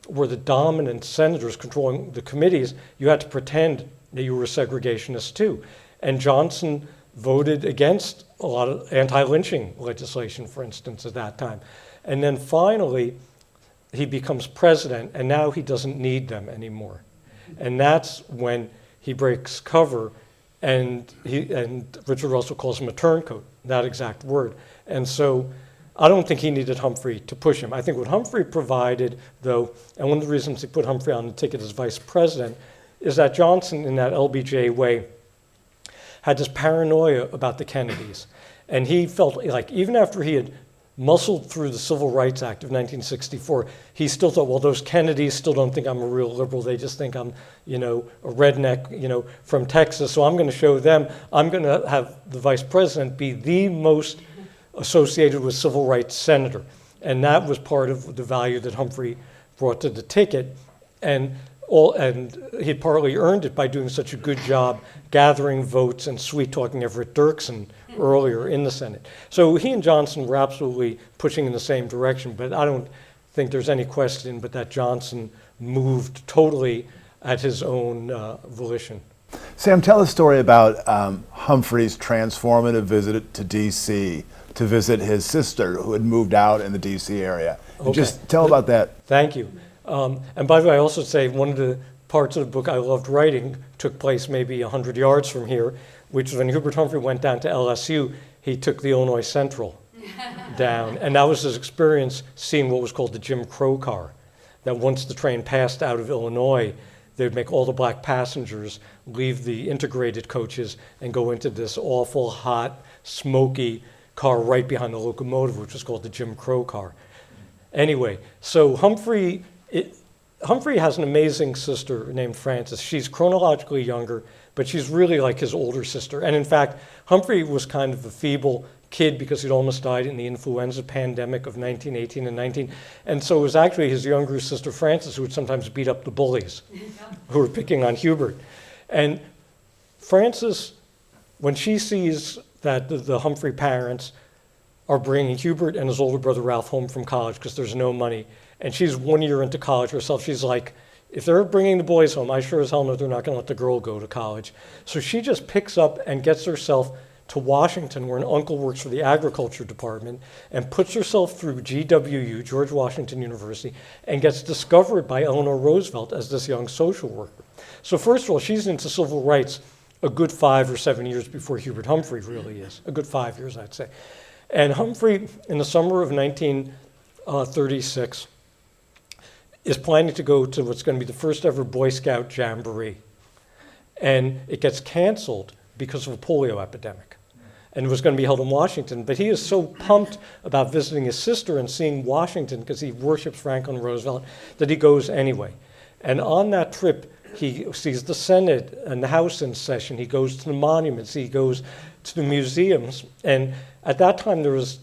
were the dominant senators controlling the committees, you had to pretend that you were a segregationist too. And Johnson voted against a lot of anti-lynching legislation, for instance, at that time. And then finally, he becomes president, and now he doesn't need them anymore. And that's when he breaks cover, and Richard Russell calls him a turncoat, that exact word. And so I don't think he needed Humphrey to push him. I think what Humphrey provided, though, and one of the reasons he put Humphrey on the ticket as vice president, is that Johnson, in that LBJ way, had this paranoia about the Kennedys. And he felt like even after he had muscled through the Civil Rights Act of 1964, he still thought, well, those Kennedys still don't think I'm a real liberal. They just think I'm, a redneck, from Texas. So I'm going to show them, I'm going to have the vice president be the most associated with civil rights senator. And that was part of the value that Humphrey brought to the ticket. And he'd partly earned it by doing such a good job gathering votes and sweet-talking Everett Dirksen earlier in the Senate. So he and Johnson were absolutely pushing in the same direction, but I don't think there's any question but that Johnson moved totally at his own volition. Sam, tell a story about Humphrey's transformative visit to D.C. to visit his sister who had moved out in the D.C. area. Okay. Just tell about that. Thank you. And by the way, I also say one of the parts of the book I loved writing took place maybe 100 yards from here, which was when Hubert Humphrey went down to LSU, he took the Illinois Central down. And that was his experience seeing what was called the Jim Crow car, that once the train passed out of Illinois, they'd make all the black passengers leave the integrated coaches and go into this awful, hot, smoky car right behind the locomotive, which was called the Jim Crow car. Anyway, so Humphrey has an amazing sister named Frances. She's chronologically younger, but she's really like his older sister. And in fact, Humphrey was kind of a feeble kid because he'd almost died in the influenza pandemic of 1918 and 19. And so it was actually his younger sister Frances who would sometimes beat up the bullies who were picking on Hubert. And Frances, when she sees that the Humphrey parents are bringing Hubert and his older brother Ralph home from college because there's no money, and she's 1 year into college herself, she's like, if they're bringing the boys home, I sure as hell know they're not going to let the girl go to college. So she just picks up and gets herself to Washington, where an uncle works for the agriculture department, and puts herself through GWU, George Washington University, and gets discovered by Eleanor Roosevelt as this young social worker. So first of all, she's into civil rights a good 5 or 7 years before Hubert Humphrey really is, a good 5 years, I'd say. And Humphrey, in the summer of 1936, is planning to go to what's going to be the first ever Boy Scout Jamboree. And it gets canceled because of a polio epidemic. And it was going to be held in Washington. But he is so pumped about visiting his sister and seeing Washington, because he worships Franklin Roosevelt, that he goes anyway. And on that trip, He sees the Senate and the House in session. He goes to the monuments. He goes to the museums. And at that time, there was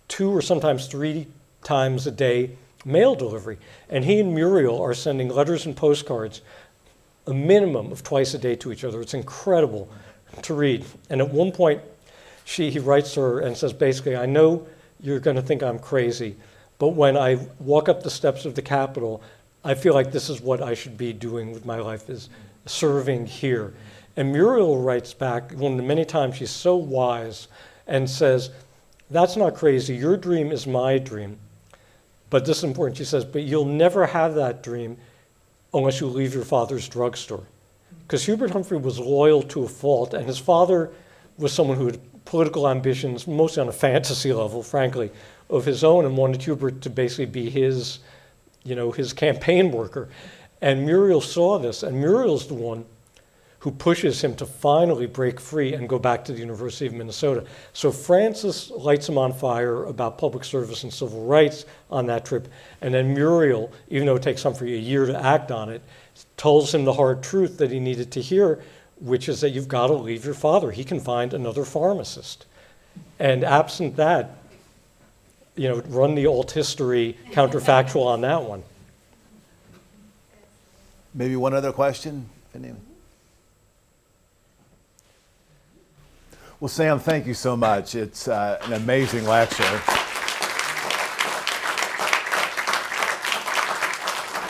2 or sometimes 3 times a day mail delivery. And he and Muriel are sending letters and postcards a minimum of twice a day to each other. It's incredible to read. And at one point, he writes to her and says, basically, I know you're going to think I'm crazy, but when I walk up the steps of the Capitol, I feel like this is what I should be doing with my life, is serving here. And Muriel writes back, one of the many times she's so wise, and says, that's not crazy. Your dream is my dream. But this is important. She says, but you'll never have that dream unless you leave your father's drugstore. Because Hubert Humphrey was loyal to a fault, and his father was someone who had political ambitions, mostly on a fantasy level, frankly, of his own, and wanted Hubert to basically be his, his campaign worker. And Muriel saw this, and Muriel's the one who pushes him to finally break free and go back to the University of Minnesota. So Francis lights him on fire about public service and civil rights on that trip, and then Muriel, even though it takes Humphrey a year to act on it, tells him the hard truth that he needed to hear, which is that you've got to leave your father. He can find another pharmacist. And absent that, run the alt history counterfactual on that one. Maybe one other question? Anyone? Well, Sam, thank you so much. It's an amazing lecture.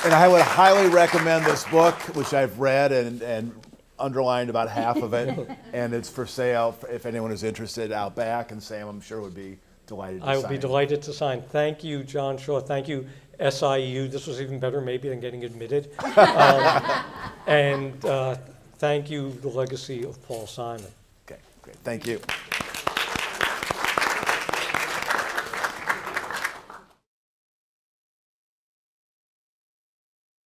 And I would highly recommend this book, which I've read and underlined about half of it. And it's for sale if anyone is interested out back. And Sam, I'm sure, would be delighted to sign. I would be delighted to sign. Thank you, John Shaw. Thank you, SIU. This was even better maybe than getting admitted. And thank you, the legacy of Paul Simon. Okay, great. Thank you.